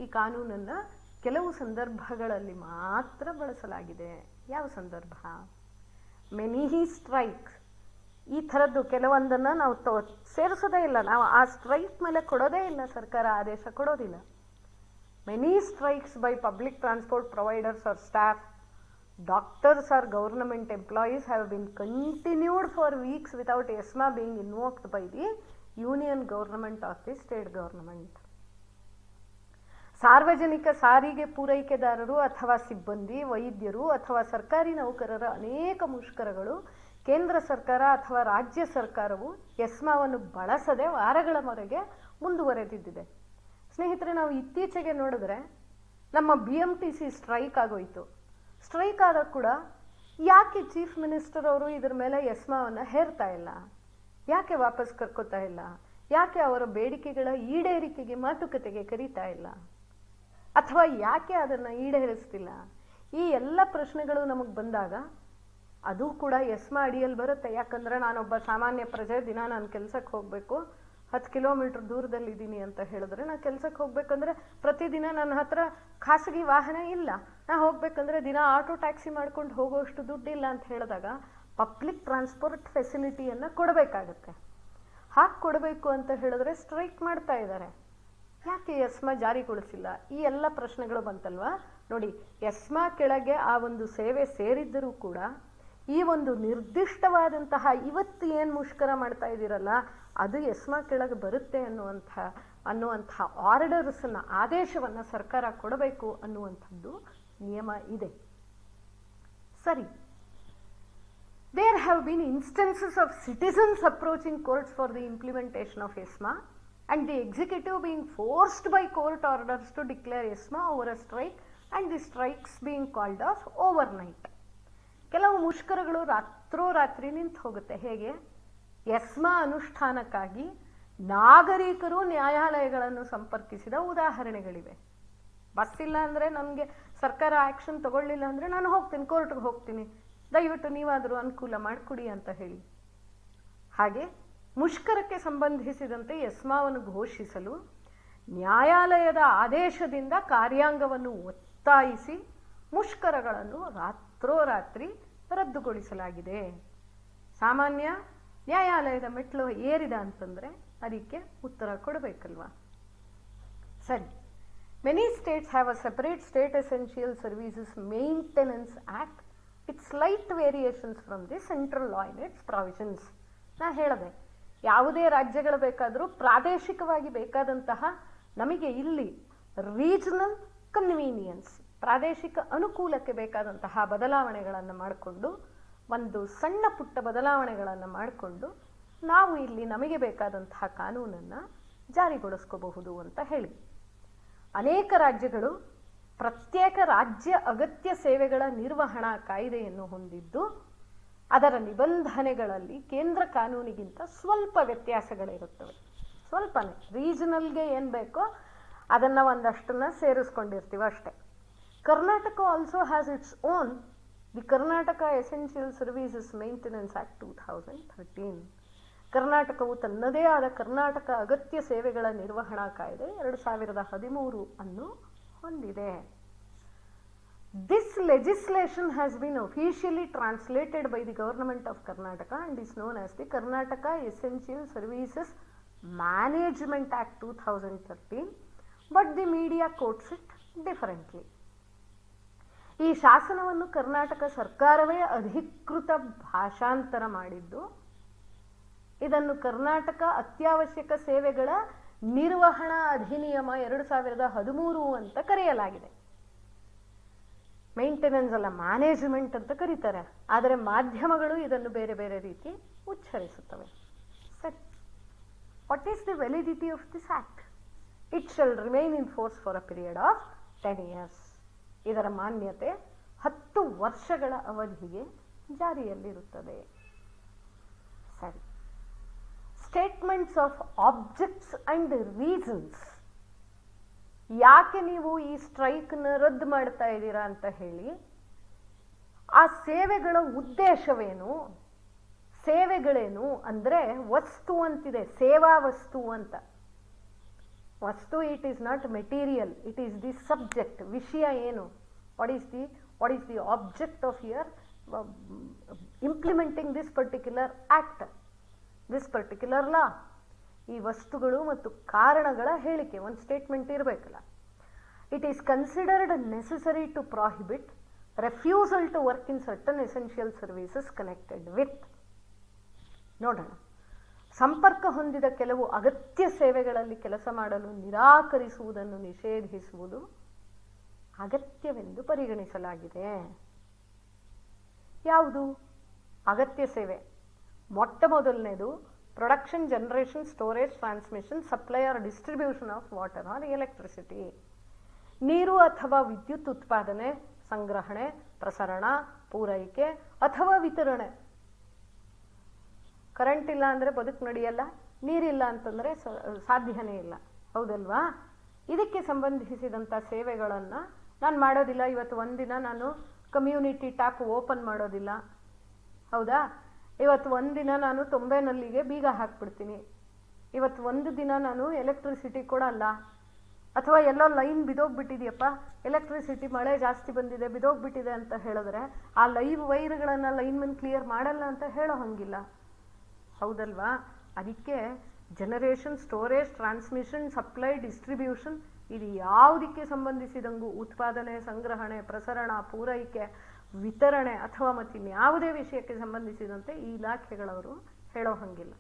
ಈ ಕಾನೂನನ್ನು ಕೆಲವು ಸಂದರ್ಭಗಳಲ್ಲಿ ಮಾತ್ರ ಬಳಸಲಾಗಿದೆ. ಯಾವ ಸಂದರ್ಭ? Many strikes. ಈ ಥರದ್ದು ಕೆಲವೊಂದನ್ನು ನಾವು ಸೇರಿಸೋದೇ ಇಲ್ಲ, ನಾವು ಆ ಸ್ಟ್ರೈಕ್ ಮೇಲೆ ಕೊಡೋದೇ ಇಲ್ಲ, ಸರ್ಕಾರ ಆದೇಶ ಕೊಡೋದಿಲ್ಲ. Many strikes by public transport providers or staff, doctors or government employees have been continued for weeks without ESMA being invoked by the union government or the state government. ಸಾರ್ವಜನಿಕ ಸಾರಿಗೆ ಪೂರೈಕೆದಾರರು ಅಥವಾ ಸಿಬ್ಬಂದಿ, ವೈದ್ಯರು ಅಥವಾ ಸರ್ಕಾರಿ ನೌಕರರ ಅನೇಕ ಮುಷ್ಕರಗಳು ಕೇಂದ್ರ ಸರ್ಕಾರ ಅಥವಾ ರಾಜ್ಯ ಸರ್ಕಾರವು ಎಸ್ಮಾವನ್ನು ಬಳಸದೆ ವಾರಗಳವರೆಗೆ ಮುಂದುವರೆದಿದ್ದಿದೆ. ಸ್ನೇಹಿತರೆ, ನಾವು ಇತ್ತೀಚೆಗೆ ನೋಡಿದ್ರೆ ನಮ್ಮ BMTC ಸ್ಟ್ರೈಕ್ ಆಗೋಯ್ತು. ಸ್ಟ್ರೈಕ್ ಆದಾಗ ಕೂಡ ಯಾಕೆ ಚೀಫ್ ಮಿನಿಸ್ಟರ್ ಅವರು ಇದ್ರ ಮೇಲೆ ಎಸ್ಮಾವನ್ನು ಹೇರ್ತಾ ಇಲ್ಲ, ಯಾಕೆ ವಾಪಸ್ ಕರ್ಕೋತಾ ಇಲ್ಲ, ಯಾಕೆ ಅವರ ಬೇಡಿಕೆಗಳ ಈಡೇರಿಕೆಗೆ ಮಾತುಕತೆಗೆ ಕರೀತಾ ಇಲ್ಲ, ಅಥವಾ ಯಾಕೆ ಅದನ್ನು ಈಡೇರಿಸ್ತಿಲ್ಲ? ಈ ಎಲ್ಲ ಪ್ರಶ್ನೆಗಳು ನಮಗೆ ಬಂದಾಗ ಅದು ಕೂಡ ಎಸ್ಮಾ ಅಡಿಯಲ್ಲಿ ಬರುತ್ತೆ. ಯಾಕಂದರೆ ನಾನೊಬ್ಬ ಸಾಮಾನ್ಯ ಪ್ರಜೆ, ದಿನ ನಾನು ಕೆಲಸಕ್ಕೆ ಹೋಗಬೇಕು, 10 ಕಿಲೋಮೀಟರ್ ದೂರದಲ್ಲಿದ್ದೀನಿ ಅಂತ ಹೇಳಿದ್ರೆ, ನಾನು ಕೆಲಸಕ್ಕೆ ಹೋಗ್ಬೇಕಂದ್ರೆ ಪ್ರತಿದಿನ ನನ್ನ ಹತ್ರ ಖಾಸಗಿ ವಾಹನ ಇಲ್ಲ, ನಾ ಹೋಗ್ಬೇಕಂದ್ರೆ ದಿನ ಆಟೋ ಟ್ಯಾಕ್ಸಿ ಮಾಡ್ಕೊಂಡು ಹೋಗೋಷ್ಟು ದುಡ್ಡಿಲ್ಲ ಅಂತ ಹೇಳಿದಾಗ ಪಬ್ಲಿಕ್ ಟ್ರಾನ್ಸ್ಪೋರ್ಟ್ ಫೆಸಿಲಿಟಿಯನ್ನು ಕೊಡಬೇಕಾಗತ್ತೆ. ಹಾಗೆ ಕೊಡಬೇಕು ಅಂತ ಹೇಳಿದ್ರೆ ಸ್ಟ್ರೈಕ್ ಮಾಡ್ತಾ ಇದ್ದಾರೆ. ಯಾಕೆ ಎಸ್ಮಾ ಜಾರಿಗೊಳಿಸಿಲ್ಲ? ಈ ಎಲ್ಲ ಪ್ರಶ್ನೆಗಳು ಬಂತಲ್ವಾ. ನೋಡಿ, ಎಸ್ಮಾ ಕೆಳಗೆ ಆ ಒಂದು ಸೇವೆ ಸೇರಿದ್ದರೂ ಕೂಡ ಈ ಒಂದು ನಿರ್ದಿಷ್ಟವಾದಂತಹ ಇವತ್ತು ಏನು ಮುಷ್ಕರ ಮಾಡ್ತಾ ಇದ್ದೀರಲ್ಲ, ಅದು ಎಸ್ಮಾ ಕೆಳಗೆ ಬರುತ್ತೆ ಅನ್ನುವಂಥ ಆರ್ಡರ್ಸನ್ನು, ಆದೇಶವನ್ನು ಸರ್ಕಾರ ಕೊಡಬೇಕು ಅನ್ನುವಂಥದ್ದು ನಿಯಮ ಇದೆ. ಸರಿ, there have been instances of citizens approaching courts for the implementation of ESMA and the executive being forced by court orders to declare ESMA over a strike and the strikes being called off overnight. ಕೆಲವು ಮುಷ್ಕರಗಳು ರಾತ್ರೋರಾತ್ರಿ ನಿಂತು ಹೋಗುತ್ತೆ. ಹೇಗೆ? ಎಸ್ಮಾ ಅನುಷ್ಠಾನಕ್ಕಾಗಿ ನಾಗರಿಕರು ನ್ಯಾಯಾಲಯಗಳನ್ನು ಸಂಪರ್ಕಿಸಿದ ಉದಾಹರಣೆಗಳಿವೆ. ಬಸ್ ಇಲ್ಲ ಅಂದರೆ, ನನಗೆ ಸರ್ಕಾರ ಆ್ಯಕ್ಷನ್ ತಗೊಳ್ಳಿಲ್ಲ ಅಂದರೆ ನಾನು ಹೋಗ್ತೀನಿ, ಕೋರ್ಟ್ಗೆ ಹೋಗ್ತೀನಿ, ದಯವಿಟ್ಟು ನೀವಾದರೂ ಅನುಕೂಲ ಮಾಡಿಕೊಡಿ ಅಂತ ಹೇಳಿ. ಹಾಗೆ ಮುಷ್ಕರಕ್ಕೆ ಸಂಬಂಧಿಸಿದಂತೆ ಎಸ್ಮಾವನ್ನು ಘೋಷಿಸಲು ನ್ಯಾಯಾಲಯದ ಆದೇಶದಿಂದ ಕಾರ್ಯಾಂಗವನ್ನು ಒತ್ತಾಯಿಸಿ ಮುಷ್ಕರಗಳನ್ನು ರಾತ್ರೋರಾತ್ರಿ ರದ್ದುಗೊಳಿಸಲಾಗಿದೆ. ಸಾಮಾನ್ಯ ನ್ಯಾಯಾಲಯದ ಮೆಟ್ಲು ಏರಿದ ಅಂತಂದರೆ ಅದಕ್ಕೆ ಉತ್ತರ ಕೊಡಬೇಕಲ್ವಾ. ಸರಿ, many states have a separate state essential services maintenance act with slight variations from the central law in its provisions. ನಾ ಹೇಳಿದೆ, ಯಾವುದೇ ರಾಜ್ಯಗಳು ಬೇಕಾದರೂ ಪ್ರಾದೇಶಿಕವಾಗಿ ಬೇಕಾದಂತಹ, ನಮಗೆ ಇಲ್ಲಿ ರೀಜನಲ್ ಕನ್ವೀನಿಯನ್ಸ್, ಪ್ರಾದೇಶಿಕ ಅನುಕೂಲಕ್ಕೆ ಬೇಕಾದಂತಹ ಬದಲಾವಣೆಗಳನ್ನು ಮಾಡಿಕೊಂಡು, ಒಂದು ಸಣ್ಣ ಪುಟ್ಟ ಬದಲಾವಣೆಗಳನ್ನು ಮಾಡಿಕೊಂಡು ನಾವು ಇಲ್ಲಿ ನಮಗೆ ಬೇಕಾದಂತಹ ಕಾನೂನನ್ನು ಜಾರಿಗೊಳಿಸ್ಕೋಬಹುದು ಅಂತ ಹೇಳಿ. ಅನೇಕ ರಾಜ್ಯಗಳು ಪ್ರತ್ಯೇಕ ರಾಜ್ಯ ಅಗತ್ಯ ಸೇವೆಗಳ ನಿರ್ವಹಣಾ ಕಾಯ್ದೆಯನ್ನು ಹೊಂದಿದ್ದು, ಅದರ ನಿಬಂಧನೆಗಳಲ್ಲಿ ಕೇಂದ್ರ ಕಾನೂನಿಗಿಂತ ಸ್ವಲ್ಪ ವ್ಯತ್ಯಾಸಗಳಿರುತ್ತವೆ. ಸ್ವಲ್ಪನೇ, ರೀಜನಲ್ಗೆ ಏನು ಬೇಕೋ ಅದನ್ನು ಒಂದಷ್ಟನ್ನು ಸೇರಿಸ್ಕೊಂಡಿರ್ತೀವಿ ಅಷ್ಟೇ. Karnataka also has its own the Karnataka essential services maintenance act 2013. ಕರ್ನಾಟಕವು ತನ್ನದೇ ಆದ ಕರ್ನಾಟಕ ಅಗತ್ಯ ಸೇವೆಗಳ ನಿರ್ವಹಣಾ ಕಾಯ್ದೆ 2013 ಅನ್ನು ಹೊಂದಿದೆ. This legislation has been officially translated by the Government of Karnataka and is known as the Karnataka Essential Services Management Act 2013, but the media quotes it differently. ಈ ಶಾಸನವನ್ನು ಕರ್ನಾಟಕ ಸರ್ಕಾರವೇ ಅಧಿಕೃತ ಭಾಷಾಂತರ ಮಾಡಿದ್ದು, ಇದನ್ನು ಕರ್ನಾಟಕ ಅತ್ಯವಶ್ಯಕ ಸೇವೆಗಳ ನಿರ್ವಹಣಾ ಅಧಿನಿಯಮ 2013 ಅಂತ ಕರೆಯಲಾಗಿದೆ. ಮೇಂಟೆನೆನ್ಸ್ ಅಲ್ಲ, ಮ್ಯಾನೇಜ್ಮೆಂಟ್ ಅಂತ ಕರೀತಾರೆ, ಆದರೆ ಮಾಧ್ಯಮಗಳು ಇದನ್ನು ಬೇರೆ ಬೇರೆ ರೀತಿ ಉಚ್ಚರಿಸುತ್ತವೆ. ಸರಿ, what is the validity of this act? It shall remain in force for a period of 10 years. ಇದರ ಮಾನ್ಯತೆ 10 ವರ್ಷಗಳ ಅವಧಿಗೆ ಜಾರಿಯಲ್ಲಿರುತ್ತದೆ. ಸರಿ, statements of objects and reasons. ಯಾಕೆ ನೀವು ಈ ಸ್ಟ್ರೈಕ್ನ ರದ್ದು ಮಾಡ್ತಾ ಇದ್ದೀರಾ ಅಂತ ಹೇಳಿ, ಆ ಸೇವೆಗಳ ಉದ್ದೇಶವೇನು, ಸೇವೆಗಳೇನು ಅಂದರೆ ವಸ್ತು ಅಂತಿದೆ, ಸೇವಾ ವಸ್ತು ಅಂತ. ವಸ್ತು, it is not material, it is the subject. ವಿಷಯ ಏನು? What is the object of your implementing this particular act, this particular law. ಈ ವಸ್ತುಗಳು ಮತ್ತು ಕಾರಣಗಳ ಹೇಳಿಕೆ, ಒಂದು ಸ್ಟೇಟ್ಮೆಂಟ್ ಇರಬೇಕಲ್ಲ. It is considered necessary to prohibit refusal to work in certain essential services connected with. ನೋಡೋಣ, ಸಂಪರ್ಕ ಹೊಂದಿದ ಕೆಲವು ಅಗತ್ಯ ಸೇವೆಗಳಲ್ಲಿ ಕೆಲಸ ಮಾಡಲು ನಿರಾಕರಿಸುವುದನ್ನು ನಿಷೇಧಿಸುವುದು ಅಗತ್ಯವೆಂದು ಪರಿಗಣಿಸಲಾಗಿದೆ. ಯಾವುದು? ಅಗತ್ಯ ಸೇವೆ. ಮೊಟ್ಟ ಮೊದಲನೇದು production, generation, storage, transmission, supply or distribution of water or electricity. ನೀರು ಅಥವಾ ವಿದ್ಯುತ್ ಉತ್ಪಾದನೆ, ಸಂಗ್ರಹಣೆ, ಪ್ರಸರಣ, ಪೂರೈಕೆ ಅಥವಾ ವಿತರಣೆ. ಕರೆಂಟ್ ಇಲ್ಲ ಅಂದರೆ ಬದುಕು ನಡೆಯಲ್ಲ, ನೀರಿಲ್ಲ ಅಂತಂದರೆ ಸಾಧ್ಯನೇ ಇಲ್ಲ, ಹೌದಲ್ವಾ? ಇದಕ್ಕೆ ಸಂಬಂಧಿಸಿದಂಥ ಸೇವೆಗಳನ್ನು ನಾನು ಮಾಡೋದಿಲ್ಲ. ಇವತ್ತು ಒಂದಿನ ನಾನು ಕಮ್ಯುನಿಟಿ ಟ್ಯಾಪ್ ಓಪನ್ ಮಾಡೋದಿಲ್ಲ, ಹೌದಾ? ಇವತ್ತು ಒಂದಿನ ನಾನು 90 ನಲ್ಲಿಗೆ ಬೀಗ ಹಾಕ್ಬಿಡ್ತೀನಿ. ಇವತ್ತು ಒಂದು ದಿನ ನಾನು ಎಲೆಕ್ಟ್ರಿಸಿಟಿ ಕೊಡಲ್ಲ. ಅಥವಾ ಎಲ್ಲೋ ಲೈನ್ ಬಿದೋಗ್ಬಿಟ್ಟಿದೆಯಪ್ಪ, ಎಲೆಕ್ಟ್ರಿಸಿಟಿ ಮಳೆ ಜಾಸ್ತಿ ಬಂದಿದೆ ಬಿದೋಗ್ಬಿಟ್ಟಿದೆ ಅಂತ ಹೇಳಿದ್ರೆ ಆ ಲೈವ್ ವೈರ್ಗಳನ್ನು ಲೈನ್ಮನ್ ಕ್ಲಿಯರ್ ಮಾಡಲ್ಲ ಅಂತ ಹೇಳೋ ಹಂಗಿಲ್ಲ, ಹೌದಲ್ವಾ? ಅದಕ್ಕೆ generation, storage, transmission, supply, distribution ಇದು ಯಾವುದಕ್ಕೆ ಸಂಬಂಧಿಸಿದಂಗೂ ಉತ್ಪಾದನೆ, ಸಂಗ್ರಹಣೆ, ಪ್ರಸರಣ, ಪೂರೈಕೆ, ವಿತರಣೆ ಅಥವಾ ಮತ್ತಿನ್ಯಾವುದೇ ವಿಷಯಕ್ಕೆ ಸಂಬಂಧಿಸಿದಂತೆ ಈ ಇಲಾಖೆಗಳವರು ಹೇಳೋ ಹಂಗಿಲ್ಲ.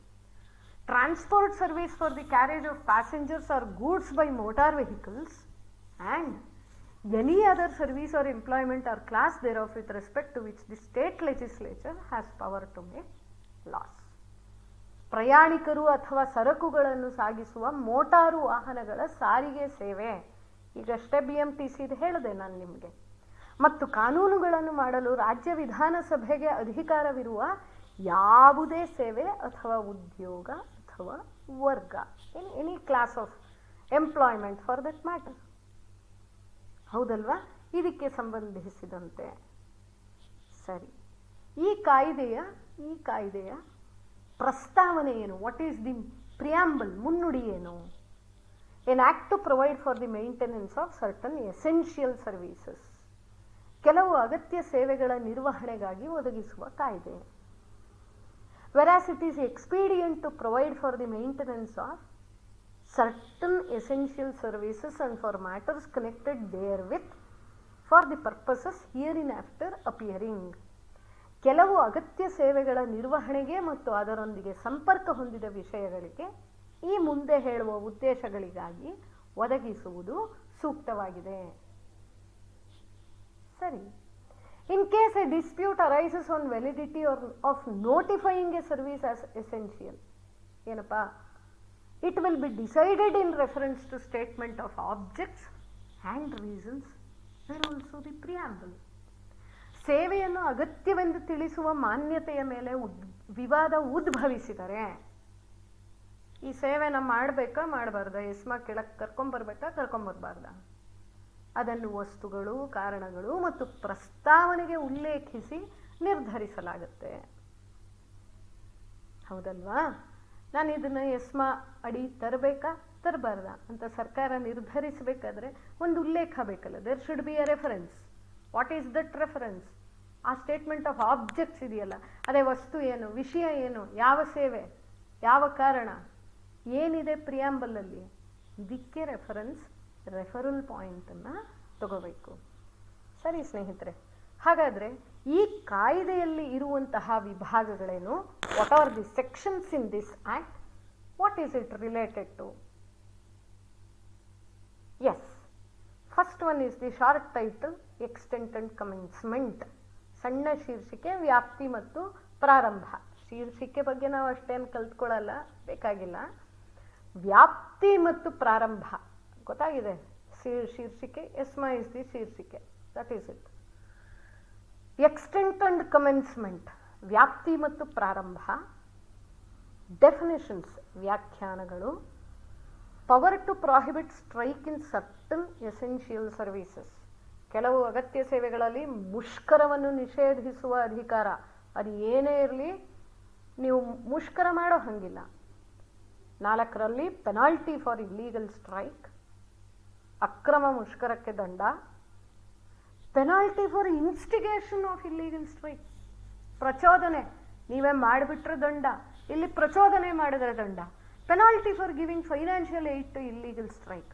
Transport service for the carriage of passengers or goods by motor vehicles and any other service or employment or class thereof with respect to which the state legislature has power to make laws. ಪ್ರಯಾಣಿಕರು ಅಥವಾ ಸರಕುಗಳನ್ನು ಸಾಗಿಸುವ ಮೋಟಾರು ವಾಹನಗಳ ಸಾರಿಗೆ ಸೇವೆ, ಈಗಷ್ಟೇ BMTC ಹೇಳಿದೆ ನಾನು ನಿಮಗೆ. ಮತ್ತು ಕಾನೂನುಗಳನ್ನು ಮಾಡಲು ರಾಜ್ಯ ವಿಧಾನಸಭೆಗೆ ಅಧಿಕಾರವಿರುವ ಯಾವುದೇ ಸೇವೆ ಅಥವಾ ಉದ್ಯೋಗ ಅಥವಾ ವರ್ಗ, any class of employment for that matter, ಹೌದಲ್ವಾ? ಇದಕ್ಕೆ ಸಂಬಂಧಿಸಿದಂತೆ ಸರಿ. ಈ ಕಾಯ್ದೆಯ ಪ್ರಸ್ತಾವನೆ ಏನು? ವಾಟ್ ಈಸ್ ದಿ ಪ್ರಿಯಾಂಬಲ್, ಮುನ್ನುಡಿ ಏನು? An act to provide for the maintenance of certain essential services, ಕೆಲವು ಅಗತ್ಯ ಸೇವೆಗಳ ನಿರ್ವಹಣೆಗಾಗಿ ಒದಗಿಸುವ ಕಾಯ್ದೆ. whereas it is expedient to provide for the maintenance of certain essential services and for matters connected therewith for the purposes hereinafter appearing. ಕೆಲವು ಅಗತ್ಯ ಸೇವೆಗಳ ನಿರ್ವಹಣೆಗೆ ಮತ್ತು ಅದರೊಂದಿಗೆ ಸಂಪರ್ಕ ಹೊಂದಿದ ವಿಷಯಗಳಿಗೆ ಈ ಮುಂದೆ ಹೇಳುವ ಉದ್ದೇಶಗಳಿಗಾಗಿ ಒದಗಿಸುವುದು ಸೂಕ್ತವಾಗಿದೆ. ಸರಿ. In case a dispute arises on validity or of notifying a service as essential, ಏನಪ್ಪಾ, it will be decided in reference to statement of objects and reasons and also the preamble. ಸೇವೆಯನ್ನು ಅಗತ್ಯವೆಂದು ತಿಳಿಸುವ ಮಾನ್ಯತೆಯ ಮೇಲೆ ವಿವಾದ ಉದ್ಭವಿಸಿದರೆ, ಈ ಸೇವೆನ ಮಾಡಬೇಕಾ ಮಾಡಬಾರ್ದ, ಎಸ್ಮಾ ಕೆಳಕ್ಕೆ ಕರ್ಕೊಂಬರ್ಬೇಕಾ ಕರ್ಕೊಂಬರ್ಬಾರ್ದ, ಅದನ್ನು ವಸ್ತುಗಳು, ಕಾರಣಗಳು ಮತ್ತು ಪ್ರಸ್ತಾವನೆಗೆ ಉಲ್ಲೇಖಿಸಿ ನಿರ್ಧರಿಸಲಾಗುತ್ತೆ, ಹೌದಲ್ವಾ? ನಾನು ಇದನ್ನು ಎಸ್ಮಾ ಅಡಿ ತರಬೇಕಾ ತರಬಾರ್ದ ಅಂತ ಸರ್ಕಾರ ನಿರ್ಧರಿಸಬೇಕಾದ್ರೆ ಒಂದು ಉಲ್ಲೇಖ ಬೇಕಲ್ಲ. There should be a reference. What is that reference? ಆ ಸ್ಟೇಟ್ಮೆಂಟ್ ಆಫ್ ಆಬ್ಜೆಕ್ಟ್ಸ್ ಇದೆಯಲ್ಲ, ಅದೇ ವಸ್ತು ಏನು, ವಿಷಯ ಏನು, ಯಾವ ಸೇವೆ, ಯಾವ ಕಾರಣ, ಏನಿದೆ ಪ್ರಿಯಾಂಬಲಲ್ಲಿ, ಇದಕ್ಕೆ ರೆಫರಲ್ ಪಾಯಿಂಟನ್ನು ತಗೋಬೇಕು. ಸರಿ ಸ್ನೇಹಿತರೆ, ಹಾಗಾದರೆ ಈ ಕಾಯ್ದೆಯಲ್ಲಿ ಇರುವಂತಹ ವಿಭಾಗಗಳೇನು? What are the sections in this act? What is it related to? Yes, first one is the short title, extent and commencement. ಸಣ್ಣ ಶೀರ್ಷಿಕೆ, ವ್ಯಾಪ್ತಿ ಮತ್ತು ಪ್ರಾರಂಭ. ಶೀರ್ಷಿಕೆ ಬಗ್ಗೆ ನಾವು ಅಷ್ಟೇನು ಕಲ್ತ್ಕೊಳ್ಳಲ್ಲ, ಬೇಕಾಗಿಲ್ಲ. ವ್ಯಾಪ್ತಿ ಮತ್ತು ಪ್ರಾರಂಭ ಗೊತ್ತಾಗಿದೆ. ಶೀರ್ಷಿಕೆ, ಎಸ್ಮಾ ಇಸ್ ದಿ ಶೀರ್ಷಿಕೆ, that is it. Extent and commencement, ವ್ಯಾಪ್ತಿ ಮತ್ತು ಪ್ರಾರಂಭ. ಡೆಫಿನೇಷನ್ಸ್, ವ್ಯಾಖ್ಯಾನಗಳು. Power to prohibit strike in certain essential services, ಕೆಲವು ಅಗತ್ಯ ಸೇವೆಗಳಲ್ಲಿ ಮುಷ್ಕರವನ್ನು ನಿಷೇಧಿಸುವ ಅಧಿಕಾರ. ಅದು ಏನೇ ಇರಲಿ, ನೀವು ಮುಷ್ಕರ ಮಾಡೋ ಹಂಗಿಲ್ಲ. 4ರಲ್ಲಿ ಪೆನಾಲ್ಟಿ ಫಾರ್ ಇಲ್ಲೀಗಲ್ ಸ್ಟ್ರೈಕ್, ಅಕ್ರಮ ಮುಷ್ಕರಕ್ಕೆ ದಂಡ. Penalty for instigation of illegal strike, ಪ್ರಚೋದನೆ, ನೀವೇ ಮಾಡಿಬಿಟ್ರೆ ದಂಡ, ಇಲ್ಲಿ ಪ್ರಚೋದನೆ ಮಾಡಿದ್ರೆ ದಂಡ. Penalty for giving financial aid to illegal strike,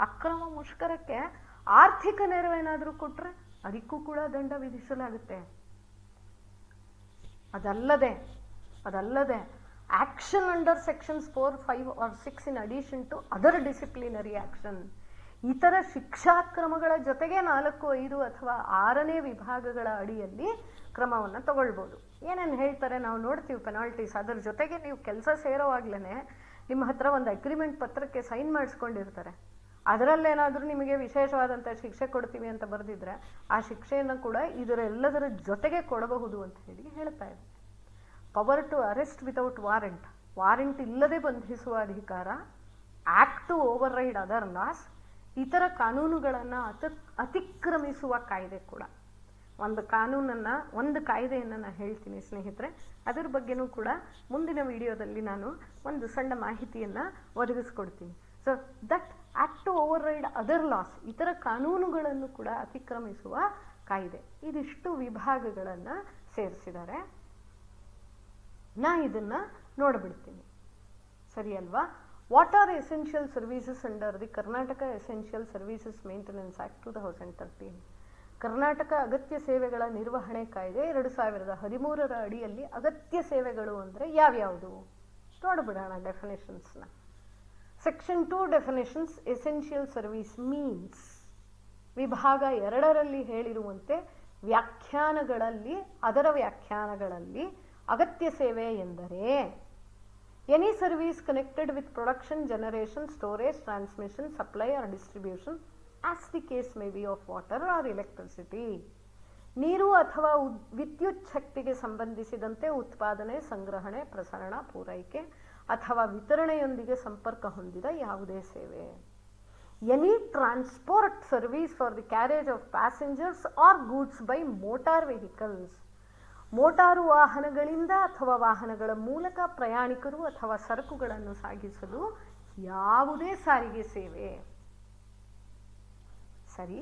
ಅಕ್ರಮ ಮುಷ್ಕರಕ್ಕೆ ಆರ್ಥಿಕ ನೆರವೇನಾದರೂ ಕೊಟ್ಟರೆ ಅದಕ್ಕೂ ಕೂಡ ದಂಡ ವಿಧಿಸಲಾಗುತ್ತೆ. ಅದಲ್ಲದೆ action under sections 4, 5 or 6 in addition to other disciplinary action, ಇತರ ಶಿಕ್ಷಾಕ್ರಮಗಳ ಜೊತೆಗೆ 4, 5 ಅಥವಾ 6ನೇ ವಿಭಾಗಗಳ ಅಡಿಯಲ್ಲಿ ಕ್ರಮವನ್ನು ತಗೊಳ್ಬೋದು. ಏನೇನು ಹೇಳ್ತಾರೆ ನಾವು ನೋಡ್ತೀವಿ ಪೆನಾಲ್ಟೀಸ್. ಅದ್ರ ಜೊತೆಗೆ ನೀವು ಕೆಲಸ ಸೇರೋವಾಗ್ಲೇ ನಿಮ್ಮ ಹತ್ರ ಒಂದು ಅಗ್ರಿಮೆಂಟ್ ಪತ್ರಕ್ಕೆ ಸೈನ್ ಮಾಡಿಸ್ಕೊಂಡಿರ್ತಾರೆ. ಅದರಲ್ಲೇನಾದರೂ ನಿಮಗೆ ವಿಶೇಷವಾದಂಥ ಶಿಕ್ಷೆ ಕೊಡ್ತೀವಿ ಅಂತ ಬರೆದಿದ್ರೆ ಆ ಶಿಕ್ಷೆಯನ್ನು ಕೂಡ ಇದರೆಲ್ಲದರ ಜೊತೆಗೆ ಕೊಡಬಹುದು ಅಂತ ಹೇಳಿ ಹೇಳ್ತಾ ಇದೆ. Power to arrest without warrant, warrant ಇಲ್ಲದೆ ಬಂಧಿಸುವ ಅಧಿಕಾರ, act to override other laws, ಇತರ ಕಾನೂನುಗಳನ್ನು ಅತಿಕ್ರಮಿಸುವ ಕಾಯ್ದೆ ಕೂಡ. ಒಂದು ಕಾಯ್ದೆಯನ್ನು ನಾನು ಹೇಳ್ತೀನಿ ಸ್ನೇಹಿತರೆ, ಅದರ ಬಗ್ಗೆನೂ ಕೂಡ ಮುಂದಿನ ವಿಡಿಯೋದಲ್ಲಿ ನಾನು ಒಂದು ಸಣ್ಣ ಮಾಹಿತಿಯನ್ನು ಒದಗಿಸ್ಕೊಡ್ತೀನಿ. So that act to override other laws, ಇತರ ಕಾನೂನುಗಳನ್ನು ಕೂಡ ಅತಿಕ್ರಮಿಸುವ ಕಾಯ್ದೆ. ಇದಿಷ್ಟು ವಿಭಾಗಗಳನ್ನು ಸೇರಿಸಿದ್ದಾರೆ. ನಾ ಇದನ್ನ ನೋಡ್ಬಿಡ್ತೀನಿ, ಸರಿ ಅಲ್ವಾ? What are essential services under the Karnataka essential services maintenance act 2013. Karnataka ಅಗತ್ಯ ಸೇವೆಗಳ ನಿರ್ವಹಣೆ ಕಾಯ್ದೆ 2013ರ ಅಡಿಯಲ್ಲಿ ಅಗತ್ಯ ಸೇವೆಗಳು ಅಂದರೆ ಯಾವ್ಯಾವುದು ನೋಡ್ಬಿಡೋಣ ಡೆಫಿನೇಷನ್ಸ್ನ. Section 2 definitions. Essential service means, ವಿಭಾಗ 2ರಲ್ಲಿ ಹೇಳಿರುವಂತೆ ಅದರ ವ್ಯಾಖ್ಯಾನಗಳಲ್ಲಿ ಅಗತ್ಯ ಸೇವೆ ಎಂದರೆ any service connected with production, generation, storage, transmission, supply or distribution as the case may be of water or electricity. ನೀರು ಅಥವಾ ವಿದ್ಯುತ್ ಶಕ್ತಿಗೆ ಸಂಬಂಧಿಸಿದಂತೆ ಉತ್ಪಾದನೆ, ಸಂಗ್ರಹಣೆ, ಪ್ರಸರಣ, ಪೂರೈಕೆ ಅಥವಾ ವಿತರಣೆಯೊಂದಿಗೆ ಸಂಪರ್ಕ ಹೊಂದಿದ ಯಾವುದೇ ಸೇವೆ. Any transport service for the carriage of passengers or goods by motor vehicles. Motor ವಾಹನಗಳಿಂದ ಅಥವಾ ವಾಹನಗಳ ಮೂಲಕ ಪ್ರಯಾಣಿಕರು ಅಥವಾ ಸರಕುಗಳನ್ನು ಸಾಗಿಸಲು ಯಾವುದೇ ಸಾರಿಗೆ ಸೇವೆ. ಸರಿ.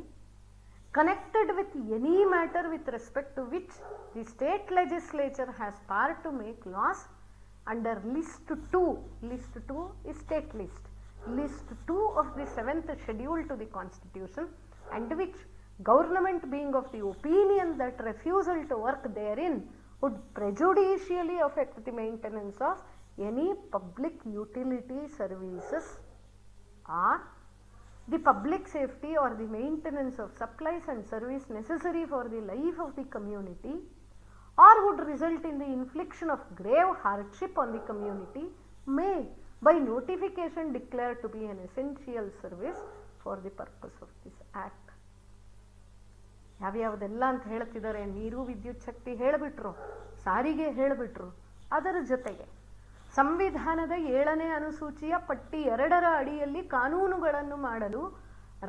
Connected with any matter with respect to which the state legislature has power to make laws under list 2. List 2 is state list. List 2 of the 7th schedule to the constitution, and which government being of the opinion that refusal to work therein would prejudicially affect the maintenance of any public utility services or the public safety or the maintenance of supplies and service necessary for the life of the community, or would result in the infliction of grave hardship on the community, may by notification declare to be an essential service for the purpose of this act. ಯಾವ್ಯಾವುದೆಲ್ಲ ಅಂತ ಹೇಳ್ತಿದ್ದಾರೆ. ನೀರು, ವಿದ್ಯುತ್ ಶಕ್ತಿ ಹೇಳಿಬಿಟ್ರು, ಸಾರಿಗೆ ಹೇಳಿಬಿಟ್ರು. ಅದರ ಜೊತೆಗೆ ಸಂವಿಧಾನದ 7ನೇ ಅನುಸೂಚಿಯ ಪಟ್ಟಿ 2ರ ಅಡಿಯಲ್ಲಿ ಕಾನೂನುಗಳನ್ನು ಮಾಡಲು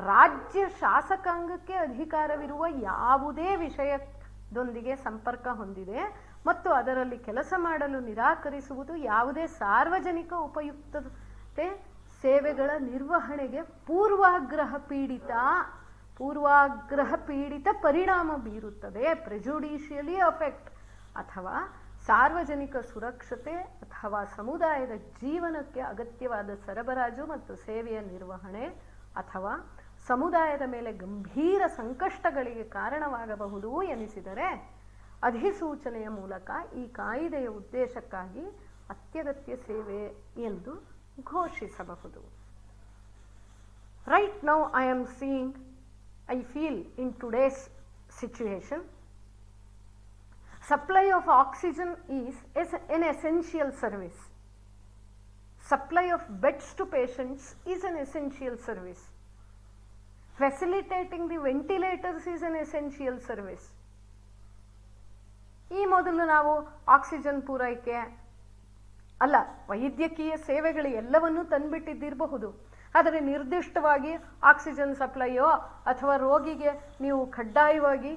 ರಾಜ್ಯ ಶಾಸಕಾಂಗಕ್ಕೆ ಅಧಿಕಾರವಿರುವ ಯಾವುದೇ ವಿಷಯದೊಂದಿಗೆ ಸಂಪರ್ಕ ಹೊಂದಿದೆ ಮತ್ತು ಅದರಲ್ಲಿ ಕೆಲಸ ಮಾಡಲು ನಿರಾಕರಿಸುವುದು ಯಾವುದೇ ಸಾರ್ವಜನಿಕ ಉಪಯುಕ್ತತೆ ಸೇವೆಗಳ ನಿರ್ವಹಣೆಗೆ ಪೂರ್ವಾಗ್ರಹ ಪೀಡಿತ ಪರಿಣಾಮ ಬೀರುತ್ತದೆ. ಪ್ರೆಜುಡಿಷಿಯಲಿ ಅಫೆಕ್ಟ್ ಅಥವಾ ಸಾರ್ವಜನಿಕ ಸುರಕ್ಷತೆ ಅಥವಾ ಸಮುದಾಯದ ಜೀವನಕ್ಕೆ ಅಗತ್ಯವಾದ ಸರಬರಾಜು ಮತ್ತು ಸೇವೆಯ ನಿರ್ವಹಣೆ ಅಥವಾ ಸಮುದಾಯದ ಮೇಲೆ ಗಂಭೀರ ಸಂಕಷ್ಟಗಳಿಗೆ ಕಾರಣವಾಗಬಹುದು ಎನಿಸಿದರೆ ಅಧಿಸೂಚನೆಯ ಮೂಲಕ ಈ ಕಾಯಿದೆಯ ಉದ್ದೇಶಕ್ಕಾಗಿ ಅತ್ಯಗತ್ಯ ಸೇವೆ ಎಂದು ಘೋಷಿಸಬಹುದು. Right now I feel in today's situation, supply of oxygen is an essential service. Supply of beds to patients is an essential service. Facilitating the ventilators is an essential service. ಈ ಮೊದಲು ನಾವು ಆಕ್ಸಿಜನ್ ಪೂರೈಕೆ ಅಲ್ಲ, ವೈದ್ಯಕೀಯ ಸೇವೆಗಳು ಎಲ್ಲವನ್ನೂ ತಂದ್ಬಿಟ್ಟಿದ್ದಿರಬಹುದು. ಆದರೆ ನಿರ್ದಿಷ್ಟವಾಗಿ ಆಕ್ಸಿಜನ್ ಸಪ್ಲೈಯೋ ಅಥವಾ ರೋಗಿಗೆ ನೀವು ಕಡ್ಡಾಯವಾಗಿ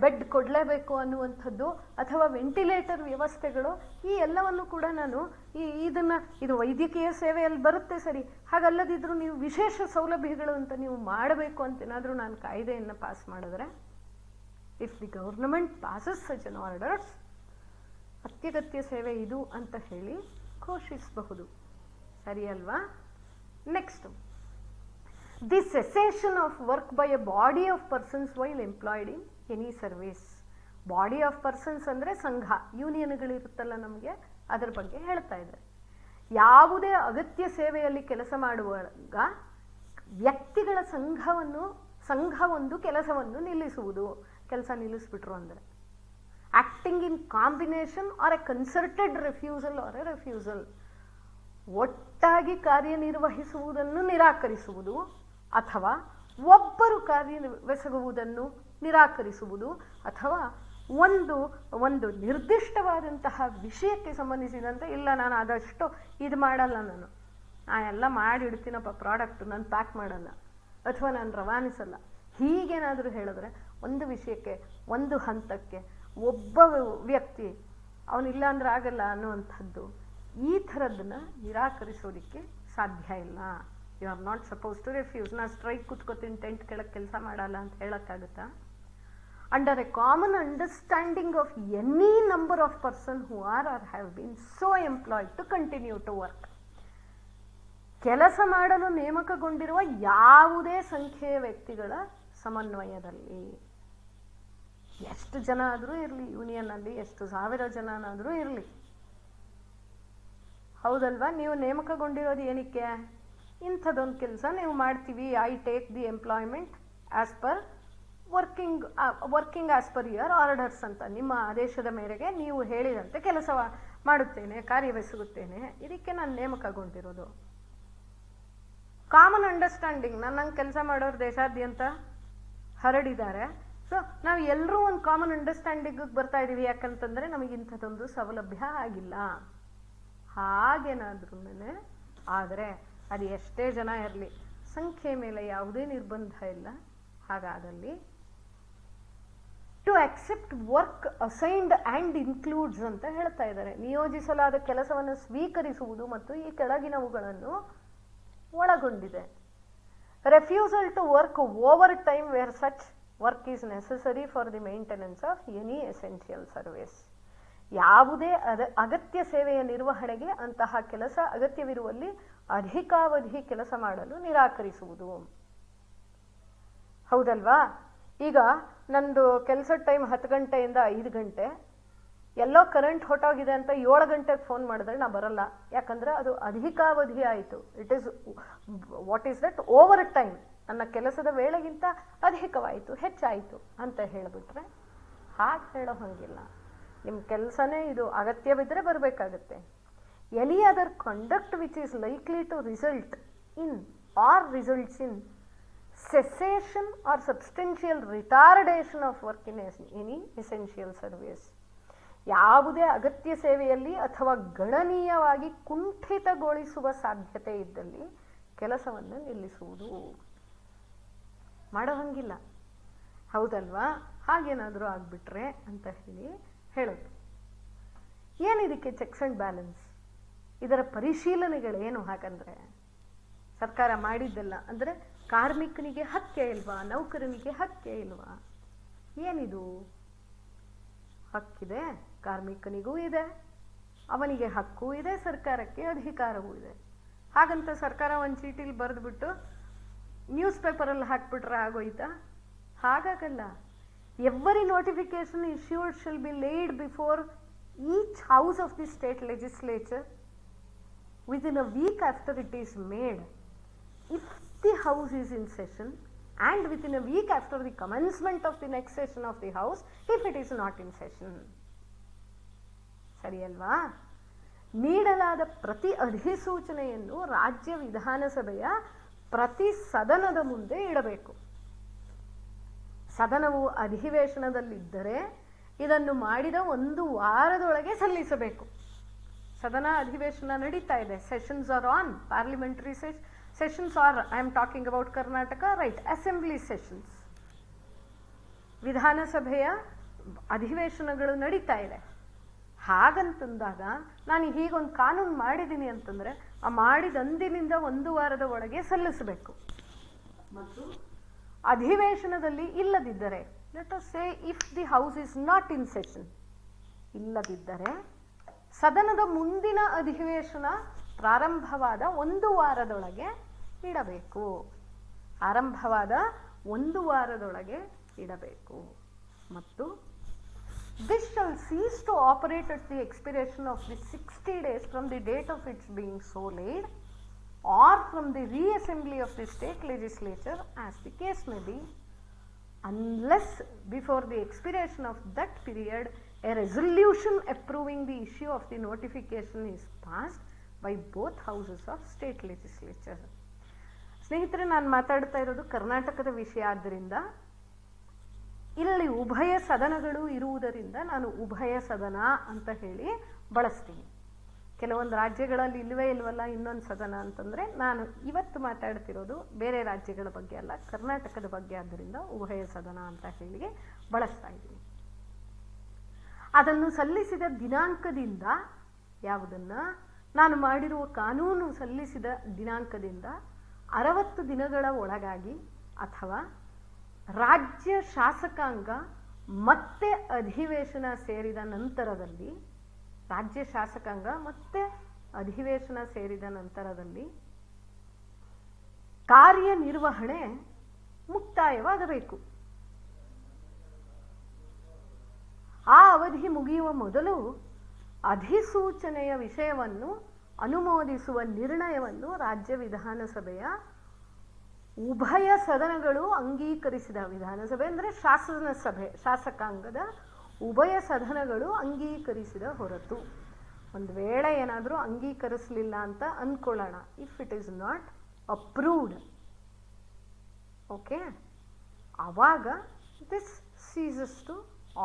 ಬೆಡ್ ಕೊಡಲೇಬೇಕು ಅನ್ನುವಂಥದ್ದು ಅಥವಾ ವೆಂಟಿಲೇಟರ್ ವ್ಯವಸ್ಥೆಗಳು, ಈ ಎಲ್ಲವನ್ನು ಕೂಡ ನಾನು ಇದು ವೈದ್ಯಕೀಯ ಸೇವೆಯಲ್ಲಿ ಬರುತ್ತೆ ಸರಿ. ಹಾಗಲ್ಲದಿದ್ರೂ ನೀವು ವಿಶೇಷ ಸೌಲಭ್ಯಗಳು ಅಂತ ನೀವು ಮಾಡಬೇಕು ಅಂತ ಏನಾದರೂ ನಾನು ಕಾಯ್ದೆಯನ್ನು ಪಾಸ್ ಮಾಡಿದ್ರೆ, if the government passes such an orders, ಅತ್ಯಗತ್ಯ ಸೇವೆ ಇದು ಅಂತ ಹೇಳಿ ಘೋಷಿಸಬಹುದು. ಸರಿ ಅಲ್ವಾ? Next, the cessation of work by A body of persons while employed in any service. Body of persons ಅಂದರೆ ಸಂಘ, ಯೂನಿಯನ್ಗಳಿರುತ್ತಲ್ಲ ನಮಗೆ, ಅದರ ಬಗ್ಗೆ ಹೇಳ್ತಾ ಇದ್ದಾರೆ. ಯಾವುದೇ ಅಗತ್ಯ ಸೇವೆಯಲ್ಲಿ ಕೆಲಸ ಮಾಡುವಾಗ ವ್ಯಕ್ತಿಗಳ ಸಂಘವೊಂದು ಕೆಲಸವನ್ನು ನಿಲ್ಲಿಸುವುದು. ಕೆಲಸ ನಿಲ್ಲಿಸ್ಬಿಟ್ರು ಅಂದರೆ acting in combination or a concerted refusal or a refusal. ಒಟ್ಟಾಗಿ ಕಾರ್ಯನಿರ್ವಹಿಸುವುದನ್ನು ನಿರಾಕರಿಸುವುದು ಅಥವಾ ಒಬ್ಬರು ಕಾರ್ಯವೆಸಗುವುದನ್ನು ನಿರಾಕರಿಸುವುದು ಅಥವಾ ಒಂದು ನಿರ್ದಿಷ್ಟವಾದಂತಹ ವಿಷಯಕ್ಕೆ ಸಂಬಂಧಿಸಿದಂತೆ ಇಲ್ಲ ನಾನು ಆದಷ್ಟು ಇದು ಮಾಡಲ್ಲ, ನಾನು ಎಲ್ಲ ಮಾಡಿಡ್ತೀನಪ್ಪ ಪ್ರಾಡಕ್ಟ್, ನಾನು ಪ್ಯಾಕ್ ಮಾಡಲ್ಲ ಅಥವಾ ನಾನು ರವಾನಿಸಲ್ಲ, ಹೀಗೇನಾದರೂ ಹೇಳಿದ್ರೆ ಒಂದು ವಿಷಯಕ್ಕೆ ಒಂದು ಹಂತಕ್ಕೆ ಒಬ್ಬ ವ್ಯಕ್ತಿ ಅವನಿಲ್ಲ ಅಂದ್ರೆ ಆಗಲ್ಲ ಅನ್ನುವಂಥದ್ದು, ಈ ಥರದನ್ನ ನಿರಾಕರಿಸೋದಕ್ಕೆ ಸಾಧ್ಯ ಇಲ್ಲ. You are not suppose to refuse. ನಾ ಸ್ಟ್ರೈಕ್ ಕೂತ್ಕೋತೀನಿ, ಟೆಂಟ್ ಕೆಳಗೆ ಕೆಲಸ ಮಾಡಲ್ಲ ಅಂತ ಹೇಳಕ್ಕಾಗುತ್ತಾ? Under a common understanding of any number of person who are or have been so employed to continue to work. ಕೆಲಸ ಮಾಡಲು ನೇಮಕಗೊಂಡಿರುವ ಯಾವುದೇ ಸಂಖ್ಯೆಯ ವ್ಯಕ್ತಿಗಳ ಸಮನ್ವಯದಲ್ಲಿ, ಎಷ್ಟು ಜನ ಆದರೂ ಇರಲಿ, ಯೂನಿಯನ್ ಅಲ್ಲಿ ಎಷ್ಟು ಸಾವಿರ ಜನನಾದರೂ ಇರಲಿ, ಹೌದಲ್ವಾ? ನೀವು ನೇಮಕಗೊಂಡಿರೋದು ಏನಕ್ಕೆ? ಇಂಥದ್ದೊಂದು ಕೆಲಸ ನೀವು ಮಾಡ್ತೀವಿ, I take the employment as per working as per your orders ಅಂತ, ನಿಮ್ಮ ಆದೇಶದ ಮೇರೆಗೆ ನೀವು ಹೇಳಿದಂತೆ ಕೆಲಸ ಮಾಡುತ್ತೇನೆ, ಕಾರ್ಯವೆಸಗುತ್ತೇನೆ, ಇದಕ್ಕೆ ನಾನು ನೇಮಕಗೊಂಡಿರೋದು. ಕಾಮನ್ ಅಂಡರ್ಸ್ಟ್ಯಾಂಡಿಂಗ್, ನನ್ನಂಗೆ ಕೆಲಸ ಮಾಡೋರು ದೇಶಾದ್ಯಂತ ಹರಡಿದ್ದಾರೆ. ಸೊ ನಾವು ಎಲ್ಲರೂ ಒಂದು ಕಾಮನ್ ಅಂಡರ್ಸ್ಟ್ಯಾಂಡಿಂಗ್ ಬರ್ತಾ ಇದೀವಿ, ಯಾಕಂತಂದ್ರೆ ನಮಗೆ ಇಂಥದ್ದೊಂದು ಸೌಲಭ್ಯ ಆಗಿಲ್ಲ. ಹಾಗೇನಾದ್ರೂ ಆದರೆ ಅದು ಎಷ್ಟೇ ಜನ ಇರಲಿ, ಸಂಖ್ಯೆ ಮೇಲೆ ಯಾವುದೇ ನಿರ್ಬಂಧ ಇಲ್ಲ. ಹಾಗಾದಲ್ಲಿ to accept work assigned and includes ಅಂತ ಹೇಳ್ತಾ ಇದ್ದಾರೆ. ನಿಯೋಜಿಸಲಾದ ಕೆಲಸವನ್ನು ಸ್ವೀಕರಿಸುವುದು ಮತ್ತು ಈ ಕೆಳಗಿನವುಗಳನ್ನು ಒಳಗೊಂಡಿದೆ. Refusal to work overtime where such work is necessary for the maintenance of any essential service. ಯಾವುದೇ ಅಗತ್ಯ ಸೇವೆಯ ನಿರ್ವಹಣೆಗೆ ಅಂತಹ ಕೆಲಸ ಅಗತ್ಯವಿರುವಲ್ಲಿ ಅಧಿಕಾವಧಿ ಕೆಲಸ ಮಾಡಲು ನಿರಾಕರಿಸುವುದು. ಹೌದಲ್ವಾ? ಈಗ ನಂದು ಕೆಲಸದ ಟೈಮ್ 10 ಗಂಟೆಯಿಂದ 5 ಗಂಟೆ, ಎಲ್ಲೋ ಕರೆಂಟ್ ಹೊಟ್ಟೋಗಿದೆ ಅಂತ 7 ಗಂಟೆಗೆ ಫೋನ್ ಮಾಡಿದ್ರೆ ನಾ ಬರಲ್ಲ, ಯಾಕಂದ್ರೆ ಅದು ಅಧಿಕಾವಧಿ ಆಯಿತು. It is what is that? Over time, ನನ್ನ ಕೆಲಸದ ವೇಳೆಗಿಂತ ಅಧಿಕವಾಯಿತು, ಹೆಚ್ಚಾಯಿತು ಅಂತ ಹೇಳಿಬಿಟ್ರೆ, ಹಾಗೆ ಹೇಳೋ ಹಂಗಿಲ್ಲ. ನಿಮ್ಮ ಕೆಲಸನೇ ಇದು, ಅಗತ್ಯವಿದ್ರೆ ಬರಬೇಕಾಗತ್ತೆ. Any other conduct which is likely to result in or results in cessation or substantial retardation of work in any essential service. ಯಾವುದೇ ಅಗತ್ಯ ಸೇವೆಯಲ್ಲಿ ಅಥವಾ ಗಣನೀಯವಾಗಿ ಕುಂಠಿತಗೊಳಿಸುವ ಸಾಧ್ಯತೆ ಇದ್ದಲ್ಲಿ ಕೆಲಸವನ್ನು ನಿಲ್ಲಿಸುವುದು. ಮಾಡೋ ಹಂಗಿಲ್ಲ, ಹೌದಲ್ವಾ? ಹಾಗೇನಾದರೂ ಆಗ್ಬಿಟ್ರೆ ಅಂತ ಹೇಳೋದು. ಏನಿದಕ್ಕೆ ಚೆಕ್ಸ್ ಅಂಡ್ ಬ್ಯಾಲೆನ್ಸ್? ಇದರ ಪರಿಶೀಲನೆಗಳೇನು? ಹಾಗಂದ್ರೆ ಸರ್ಕಾರ ಮಾಡಿದ್ದಲ್ಲ ಅಂದ್ರೆ ಕಾರ್ಮಿಕನಿಗೆ ಹಕ್ಕೆ ಇಲ್ವಾ, ನೌಕರನಿಗೆ ಹಕ್ಕೆ ಇಲ್ವಾ? ಏನಿದು? ಹಕ್ಕಿದೆ, ಕಾರ್ಮಿಕನಿಗೂ ಇದೆ, ಅವನಿಗೆ ಹಕ್ಕು ಇದೆ, ಸರ್ಕಾರಕ್ಕೆ ಅಧಿಕಾರವೂ ಇದೆ. ಹಾಗಂತ ಸರ್ಕಾರ ಒಂದು ಚೀಟಿಲಿ ಬರೆದ್ಬಿಟ್ಟು ನ್ಯೂಸ್ ಪೇಪರಲ್ಲಿ ಹಾಕ್ಬಿಟ್ರೆ ಆಗೋಯ್ತಾ? ಹಾಗಾಗಲ್ಲ. Every notification issued shall be laid before each house of the state legislature within a week after it is made, if the house is in session, and within a week after the commencement of the next session of the house if it is not in session. ಸರಿ ಅಲ್ವಾ? ನೀಡಲಾದ ಪ್ರತಿ ಅಧಿಸೂಚನೆಯನ್ನು ರಾಜ್ಯ ವಿಧಾನಸಭೆಯ ಪ್ರತಿ ಸದನದ ಮುಂದೆ ಇಡಬೇಕು. ಸದನವು ಅಧಿವೇಶನದಲ್ಲಿದ್ದರೆ ಇದನ್ನು ಮಾಡಿದ 1 ವಾರದೊಳಗೆ ಸಲ್ಲಿಸಬೇಕು. ಸದನ ಅಧಿವೇಶನ ನಡೀತಾ ಇದೆ, sessions are on, parliamentary sessions are, I am talking about Karnataka, right, assembly sessions. ವಿಧಾನಸಭೆಯ ಅಧಿವೇಶನಗಳು ನಡೀತಾ ಇದೆ. ಹಾಗಂತಂದಾಗ ನಾನು ಹೀಗೊಂದು ಕಾನೂನು ಮಾಡಿದ್ದೀನಿ ಅಂತಂದ್ರೆ ಆ ಮಾಡಿದ ಅಂದಿನಿಂದ 1 ವಾರದ ಒಳಗೆ ಸಲ್ಲಿಸಬೇಕು. ಮತ್ತು ಅಧಿವೇಶನದಲ್ಲಿ ಇಲ್ಲದಿದ್ದರೆ, let us say if the house is not in session, ಇಲ್ಲದಿದ್ದರೆ ಸದನದ ಮುಂದಿನ ಅಧಿವೇಶನ ಪ್ರಾರಂಭವಾದ 1 ವಾರದೊಳಗೆ ಇಡಬೇಕು. ಆರಂಭವಾದ 1 ವಾರದೊಳಗೆ ಇಡಬೇಕು. ಮತ್ತು this shall cease to operate at the expiration of the 60 days from the date of its being so laid, or from the reassembly of the state legislature as the case may be, unless before the expiration of that period a resolution approving the issue of the notification is passed by both houses of state legislature. ಸ್ನೇಹಿತರೆ, ನಾನು ಮಾತಾಡ್ತಾ ಇರೋದು ಕರ್ನಾಟಕದ ವಿಷಯ ಆದ್ದರಿಂದ ಇಲ್ಲಿ ಉಭಯ ಸದನಗಳು ಇರುವುದರಿಂದ ನಾನು ಉಭಯ ಸದನ ಅಂತ ಹೇಳಿ ಬಳಸ್ತೀನಿ. ಕೆಲವೊಂದು ರಾಜ್ಯಗಳಲ್ಲಿ ಇಲ್ವೇ ಇಲ್ವಲ್ಲ ಇನ್ನೊಂದು ಸದನ ಅಂತಂದರೆ, ನಾನು ಇವತ್ತು ಮಾತಾಡ್ತಿರೋದು ಬೇರೆ ರಾಜ್ಯಗಳ ಬಗ್ಗೆ ಅಲ್ಲ, ಕರ್ನಾಟಕದ ಬಗ್ಗೆ, ಆದ್ದರಿಂದ ಉಭಯ ಸದನ ಅಂತ ಹೇಳಿ ಬಳಸ್ತಾ ಇದ್ದೀನಿ. ಅದನ್ನು ಸಲ್ಲಿಸಿದ ದಿನಾಂಕದಿಂದ, ಯಾವುದನ್ನು ನಾನು ಮಾಡಿರುವ ಕಾನೂನು ಸಲ್ಲಿಸಿದ ದಿನಾಂಕದಿಂದ 60 ದಿನಗಳ ಒಳಗಾಗಿ ಅಥವಾ ರಾಜ್ಯ ಶಾಸಕಾಂಗ ಮತ್ತೆ ಅಧಿವೇಶನ ಸೇರಿದ ನಂತರದಲ್ಲಿ, ರಾಜ್ಯ ಶಾಸಕಾಂಗ ಮತ್ತೆ ಅಧಿವೇಶನ ಸೇರಿದ ನಂತರದಲ್ಲಿ ಕಾರ್ಯನಿರ್ವಹಣೆ ಮುಕ್ತಾಯವಾಗಬೇಕು. ಆ ಅವಧಿ ಮುಗಿಯುವ ಮೊದಲು ಅಧಿಸೂಚನೆಯ ವಿಷಯವನ್ನು ಅನುಮೋದಿಸುವ ನಿರ್ಣಯವನ್ನು ರಾಜ್ಯ ವಿಧಾನಸಭೆಯ ಉಭಯ ಸದನಗಳು ಅಂಗೀಕರಿಸಿದ, ವಿಧಾನಸಭೆ ಅಂದರೆ ಶಾಸನ ಸಭೆ, ಶಾಸಕಾಂಗದ ಉಭಯ ಸದನಗಳು ಅಂಗೀಕರಿಸಿದ ಹೊರತು, ಒಂದು ವೇಳೆ ಏನಾದರೂ ಅಂಗೀಕರಿಸಲಿಲ್ಲ ಅಂತ ಅಂದ್ಕೊಳ್ಳೋಣ, if it is not approved, okay, ಆವಾಗ ದಿಸ್ ಸೀಸಸ್ ಟು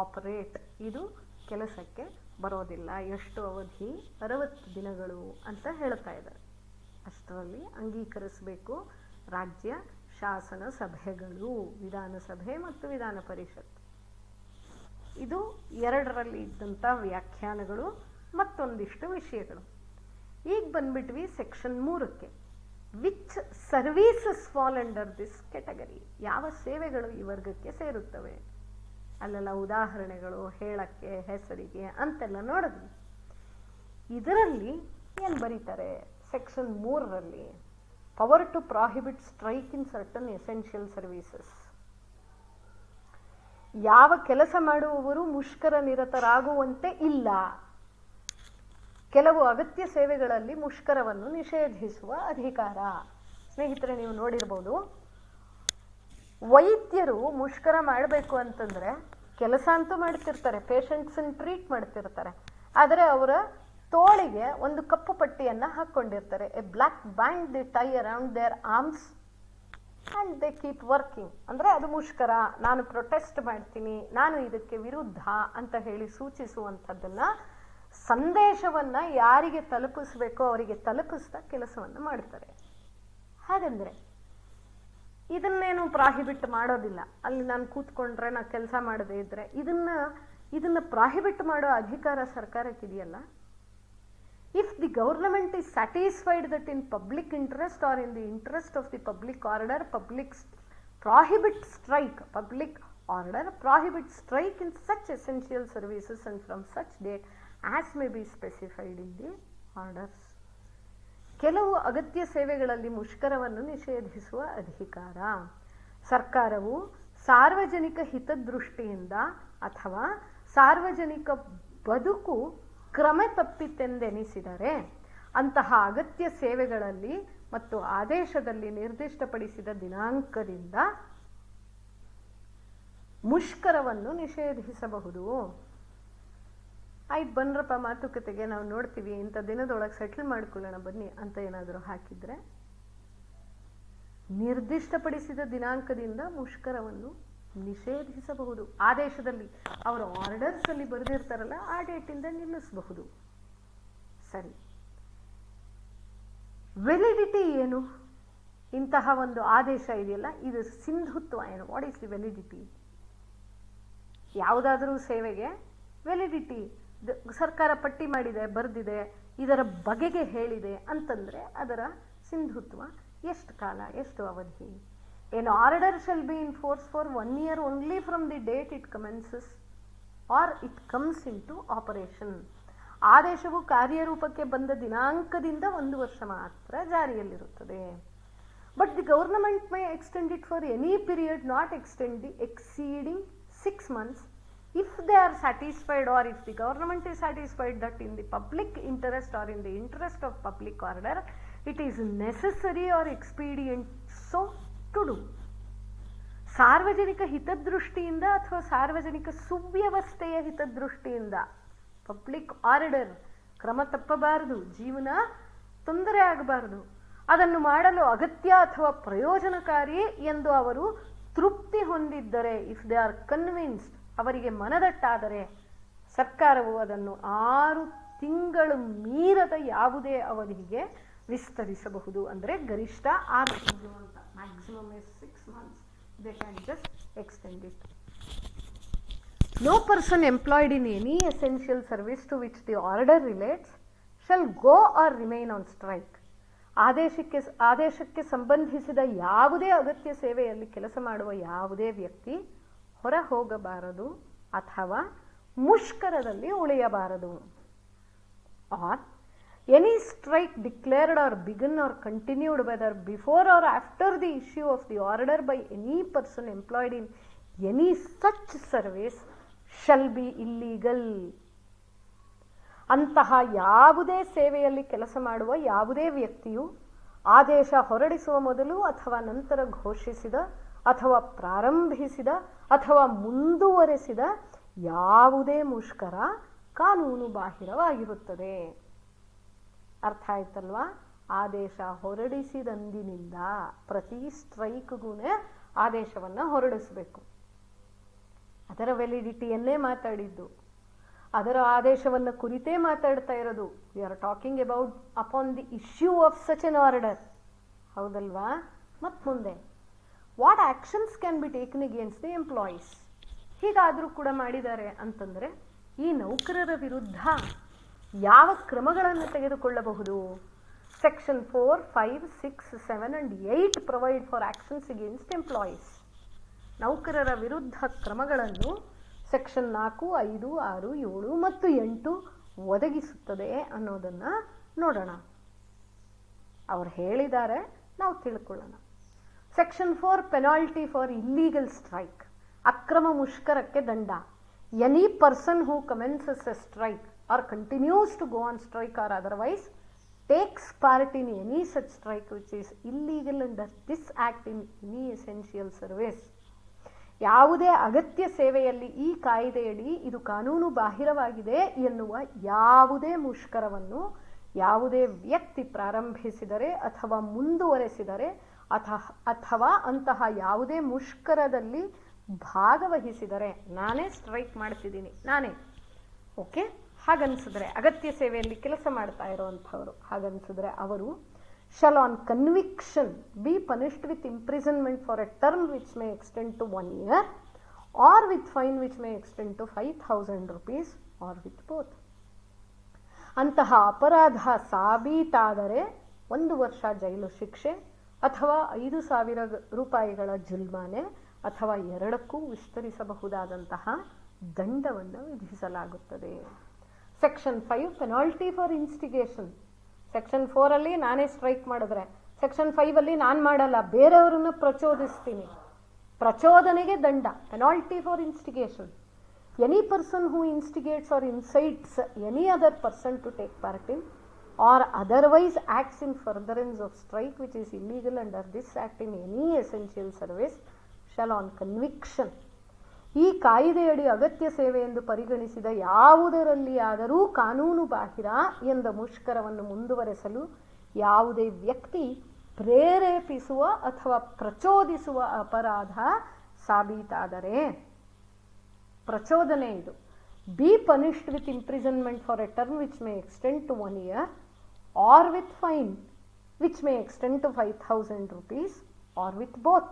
ಆಪರೇಟ್, ಇದು ಕೆಲಸಕ್ಕೆ ಬರೋದಿಲ್ಲ. ಎಷ್ಟು ಅವಧಿ? 60 ದಿನಗಳು ಅಂತ ಹೇಳ್ತಾ ಇದ್ದಾರೆ. ಅಷ್ಟರಲ್ಲಿ ಅಂಗೀಕರಿಸಬೇಕು ರಾಜ್ಯ ಶಾಸನ ಸಭೆಗಳು, ವಿಧಾನಸಭೆ ಮತ್ತು ವಿಧಾನ ಪರಿಷತ್. ಇದು ಎರಡರಲ್ಲಿ ಇದ್ದಂಥ ವ್ಯಾಖ್ಯಾನಗಳು, ಮತ್ತೊಂದಿಷ್ಟು ವಿಷಯಗಳು. ಈಗ ಬಂದ್ಬಿಟ್ವಿ ಸೆಕ್ಷನ್ 3ಕ್ಕೆ. Which services fall under this category? ಯಾವ ಸೇವೆಗಳು ಈ ವರ್ಗಕ್ಕೆ ಸೇರುತ್ತವೆ? ಅಲ್ಲೆಲ್ಲ ಉದಾಹರಣೆಗಳು ಹೇಳಕ್ಕೆ, ಹೆಸರಿಗೆ ಅಂತೆಲ್ಲ ನೋಡಿದ್ವಿ. ಇದರಲ್ಲಿ ಏನು ಬರೀತಾರೆ? ಸೆಕ್ಷನ್ 3ರಲ್ಲಿ power to prohibit strike in certain essential services. ಯಾವ ಕೆಲಸ ಮಾಡುವವರು ಮುಷ್ಕರ ನಿರತರಾಗುವಂತೆ ಇಲ್ಲ. ಕೆಲವು ಅಗತ್ಯ ಸೇವೆಗಳಲ್ಲಿ ಮುಷ್ಕರವನ್ನು ನಿಷೇಧಿಸುವ ಅಧಿಕಾರ. ಸ್ನೇಹಿತರೆ, ನೀವು ನೋಡಿರ್ಬೋದು, ವೈದ್ಯರು ಮುಷ್ಕರ ಮಾಡಬೇಕು ಅಂತಂದ್ರೆ ಕೆಲಸ ಅಂತೂ ಮಾಡ್ತಿರ್ತಾರೆ, ಪೇಷಂಟ್ಸನ್ನು ಟ್ರೀಟ್ ಮಾಡ್ತಿರ್ತಾರೆ, ಆದರೆ ಅವರ ತೋಳಿಗೆ ಒಂದು ಕಪ್ಪು ಪಟ್ಟಿಯನ್ನ ಹಾಕೊಂಡಿರ್ತಾರೆ. A black band the tie around their arms and they keep working. ಅಂದ್ರೆ ಅದು ಮುಷ್ಕರ, ನಾನು ಪ್ರೊಟೆಸ್ಟ್ ಮಾಡ್ತೀನಿ, ನಾನು ಇದಕ್ಕೆ ವಿರುದ್ಧ ಅಂತ ಹೇಳಿ ಸೂಚಿಸುವಂಥದ್ದನ್ನ, ಸಂದೇಶವನ್ನ ಯಾರಿಗೆ ತಲುಪಿಸ್ಬೇಕೋ ಅವರಿಗೆ ತಲುಪಿಸ್ತಾ ಕೆಲಸವನ್ನ ಮಾಡ್ತಾರೆ. ಹಾಗಂದ್ರೆ ಇದನ್ನೇನು ಪ್ರಾಹಿಬಿಟ್ ಮಾಡೋದಿಲ್ಲ. ಅಲ್ಲಿ ನಾನು ಕೂತ್ಕೊಂಡ್ರೆ, ನಾ ಕೆಲಸ ಮಾಡದೇ ಇದ್ರೆ ಇದನ್ನ ಪ್ರಾಹಿಬಿಟ್ ಮಾಡೋ ಅಧಿಕಾರ ಸರ್ಕಾರಕ್ಕಿದೆಯಲ್ಲ. If the government is satisfied that in public interest or in the interest of the public order, public prohibit strike in such essential services and from such date as may be specified in the orders. ಕೆಲವು ಅಗತ್ಯ ಸೇವೆಗಳಲ್ಲಿ ಮುಷ್ಕರವನ್ನು ನಿಷೇಧಿಸುವ ಅಧಿಕಾರ ಸರ್ಕಾರವು ಸಾರ್ವಜನಿಕ ಹಿತದೃಷ್ಟಿಯಿಂದ ಅಥವಾ ಸಾರ್ವಜನಿಕ ಬದುಕು ಕ್ರಮ ತಪ್ಪಿತೆಂದೆನಿಸಿದರೆ ಅಂತಹ ಅಗತ್ಯ ಸೇವೆಗಳಲ್ಲಿ ಮತ್ತು ಆದೇಶದಲ್ಲಿ ನಿರ್ದಿಷ್ಟಪಡಿಸಿದ ದಿನಾಂಕದಿಂದ ಮುಷ್ಕರವನ್ನು ನಿಷೇಧಿಸಬಹುದು. ಆಯ್ತು ಬನ್ರಪ್ಪ ಮಾತುಕತೆಗೆ, ನಾವು ನೋಡ್ತೀವಿ, ಇಂಥ ದಿನದೊಳಗೆ ಸೆಟ್ಲ್ ಮಾಡ್ಕೊಳ್ಳೋಣ ಬನ್ನಿ ಅಂತ ಏನಾದರೂ ಹಾಕಿದ್ರೆ ನಿರ್ದಿಷ್ಟಪಡಿಸಿದ ದಿನಾಂಕದಿಂದ ಮುಷ್ಕರವನ್ನು ನಿಷೇಧಿಸಬಹುದು. ಆದೇಶದಲ್ಲಿ ಅವರ ಆರ್ಡರ್ಸ್ ಅಲ್ಲಿ ಬರೆದಿರ್ತಾರಲ್ಲ, ಆ ಡೇಟಿಂದ ನಿಲ್ಲಿಸಬಹುದು. ಸರಿ, ವೆಲಿಡಿಟಿ ಏನು? ಇಂತಹ ಒಂದು ಆದೇಶ ಇದೆಯಲ್ಲ, ಇದು ಸಿಂಧುತ್ವ ಏನು? What is the validity? ಯಾವುದಾದ್ರೂ ಸೇವೆಗೆ ವೆಲಿಡಿಟಿ ಸರ್ಕಾರ ಪಟ್ಟಿ ಮಾಡಿದೆ, ಬರೆದಿದೆ, ಇದರ ಬಗೆಗೆ ಹೇಳಿದೆ ಅಂತಂದ್ರೆ ಅದರ ಸಿಂಧುತ್ವ ಎಷ್ಟು ಕಾಲ, ಎಷ್ಟು ಅವಧಿ? An order shall be in force for 1 year only from the date it commences or it comes into operation. ಆದೇಶವು ಕಾರ್ಯರೂಪಕ್ಕೆ ಬಂದ ದಿನಾಂಕದಿಂದ 1 ವರ್ಷ ಮಾತ್ರ ಜಾರಿಯಲ್ಲಿರುತ್ತದೆ. But the government may extend it for any period not exceeding 6 months if they are satisfied, or if the government is satisfied that in the public interest or in the interest of public order it is necessary or expedient so to do. ಸಾರ್ವಜನಿಕ ಹಿತದೃಷ್ಟಿಯಿಂದ ಅಥವಾ ಸಾರ್ವಜನಿಕ ಸುವ್ಯವಸ್ಥೆಯ ಹಿತದೃಷ್ಟಿಯಿಂದ, ಪಬ್ಲಿಕ್ ಆರ್ಡರ್, ಕ್ರಮ ತಪ್ಪಬಾರದು, ಜೀವನ ತೊಂದರೆ ಆಗಬಾರದು, ಅದನ್ನು ಮಾಡಲು ಅಗತ್ಯ ಅಥವಾ ಪ್ರಯೋಜನಕಾರಿ ಎಂದು ಅವರು ತೃಪ್ತಿ ಹೊಂದಿದ್ದರೆ, ಇಫ್ ದೇ ಆರ್ ಕನ್ವಿನ್ಸ್ಡ್, ಅವರಿಗೆ ಮನದಟ್ಟಾದರೆ ಸರ್ಕಾರವು ಅದನ್ನು 6 ತಿಂಗಳು ಮೀರದ ಯಾವುದೇ ಅವಧಿಗೆ ವಿಸ್ತರಿಸಬಹುದು. ಅಂದರೆ ಗರಿಷ್ಠ 6 ತಿಂಗಳು ಅಂತ. Maximum is 6 months. They can just extend it. No person employed in any essential service to which the order relates shall go or remain on strike. ಆದೇಶಕ್ಕೆ ಸಂಬಂಧಿಸಿದ ಯಾವುದೇ ಅಗತ್ಯ ಸೇವೆಯಲ್ಲಿ ಕೆಲಸ ಮಾಡುವ ಯಾವುದೇ ವ್ಯಕ್ತಿ ಹೊರ ಹೋಗಬಾರದು ಅಥವಾ ಮುಷ್ಕರದಲ್ಲಿ ಉಳಿಯಬಾರದು. Or any strike declared or begun or continued whether before or after the issue of the order by any person employed in any such service shall be illegal. ಅಂತಹ ಯಾವುದೇ ಸೇವೆಯಲ್ಲಿ ಕೆಲಸ ಮಾಡುವ ಯಾವುದೇ ವ್ಯಕ್ತಿಯು ಆದೇಶ ಹೊರಡಿಸುವ ಮೊದಲು ಅಥವಾ ನಂತರ ಘೋಷಿಸಿದ ಅಥವಾ ಪ್ರಾರಂಭಿಸಿದ ಅಥವಾ ಮುಂದುವರೆಸಿದ ಯಾವುದೇ ಮುಷ್ಕರ ಕಾನೂನು ಬಾಹಿರವಾಗಿರುತ್ತದೆ. ಅರ್ಥ ಆಯ್ತಲ್ವಾ? ಆದೇಶ ಹೊರಡಿಸಿದಂದಿನಿಂದ ಪ್ರತಿ ಸ್ಟ್ರೈಕ್ಗೂ ಆದೇಶವನ್ನು ಹೊರಡಿಸಬೇಕು. ಅದರ ವ್ಯಾಲಿಡಿಟಿಯನ್ನೇ ಮಾತಾಡಿದ್ದು, ಅದರ ಆದೇಶವನ್ನು ಕುರಿತೇ ಮಾತಾಡ್ತಾ ಇರೋದು. We are talking about upon the issue of such an order. ಹೌದಲ್ವಾ? ಮತ್ತು ಮುಂದೆ what actions can be taken against the employees. ಹೀಗಾದರೂ ಕೂಡ ಮಾಡಿದ್ದಾರೆ ಅಂತಂದರೆ ಈ ನೌಕರರ ವಿರುದ್ಧ ಯಾವ ಕ್ರಮಗಳನ್ನು ತೆಗೆದುಕೊಳ್ಳಬಹುದು? Section 4, 5, 6, 7 and 8 provide for actions against employees. ನೌಕರರ ವಿರುದ್ಧ ಕ್ರಮಗಳನ್ನು ಸೆಕ್ಷನ್ 4, 5, 6, 7 ಮತ್ತು 8 ಒದಗಿಸುತ್ತದೆ ಅನ್ನೋದನ್ನು ನೋಡೋಣ. ಅವ್ರು ಹೇಳಿದ್ದಾರೆ, ನಾವು ತಿಳ್ಕೊಳ್ಳೋಣ. Section 4 penalty for illegal strike. ಅಕ್ರಮ ಮುಷ್ಕರಕ್ಕೆ ದಂಡ. Any person who commences a strike or continues to go on strike or otherwise takes part in any such strike which is illegal under this act in any essential service. ಯಾವುದೇ ಅಗತ್ಯ ಸೇವೆಯಲ್ಲಿ ಈ ಕಾಯ್ದೆಯಡಿ ಇದು ಕಾನೂನು ಬಾಹಿರವಾಗಿದೆ ಎನ್ನುವ ಯಾವುದೇ ಮುಷ್ಕರವನ್ನು ಯಾವುದೇ ವ್ಯಕ್ತಿ ಪ್ರಾರಂಭಿಸಿದರೆ ಅಥವಾ ಮುಂದುವರೆಸಿದರೆ ಅಥವಾ ಅಂತಹ ಯಾವುದೇ ಮುಷ್ಕರದಲ್ಲಿ ಭಾಗವಹಿಸಿದರೆ, ನಾನೇ ಸ್ಟ್ರೈಕ್ ಮಾಡ್ತಿದ್ದೀನಿ, ನಾನೇ ಓಕೆ ಹಾಗನ್ಸಿದ್ರೆ, ಅಗತ್ಯ ಸೇವೆಯಲ್ಲಿ ಕೆಲಸ ಮಾಡ್ತಾ ಇರೋವಂಥವ್ರು ಹಾಗನ್ಸಿದ್ರೆ ಅವರು shall on conviction be punished with imprisonment for a term which may extend to 1 year or with fine which may extend to 5,000 rupees or with both. ಅಂತಹ ಅಪರಾಧ ಸಾಬೀತಾದರೆ 1 ವರ್ಷ ಜೈಲು ಶಿಕ್ಷೆ ಅಥವಾ 5,000 ರೂಪಾಯಿಗಳ ಜುಲ್ಮಾನೆ ಅಥವಾ ಎರಡಕ್ಕೂ ವಿಸ್ತರಿಸಬಹುದಾದಂತಹ ದಂಡವನ್ನು ವಿಧಿಸಲಾಗುತ್ತದೆ. Section 5 penalty for instigation. Section 4 ಅಲ್ಲಿ ನಾನೇ ಸ್ಟ್ರೈಕ್ ಮಾಡಿದ್ರೆ, ಸೆಕ್ಷನ್ 5 ಅಲ್ಲಿ ನಾನು ಮಾಡಲ್ಲ, ಬೇರೆಯವರನ್ನು ಪ್ರಚೋದಿಸ್ತೀನಿ, ಪ್ರಚೋದನೆಗೆ ದಂಡ. Penalty for instigation. Any person who instigates or incites any other person to take part in or otherwise acts in furtherance of strike which is illegal under this act in any essential service shall on conviction. ಈ ಕಾಯ್ದೆಯಡಿ ಅಗತ್ಯ ಸೇವೆ ಎಂದು ಪರಿಗಣಿಸಿದ ಯಾವುದರಲ್ಲಿ ಆದರೂ ಕಾನೂನು ಬಾಹಿರ ಎಂದ ಮುಷ್ಕರವನ್ನು ಮುಂದುವರೆಸಲು ಯಾವುದೇ ವ್ಯಕ್ತಿ ಪ್ರೇರೇಪಿಸುವ ಅಥವಾ ಪ್ರಚೋದಿಸುವ ಅಪರಾಧ ಸಾಬೀತಾದರೆ, ಪ್ರಚೋದನೆ ಇದು, be punished with imprisonment for a term which may extend to 1 year or with fine which may extend to 5,000 rupees or with both.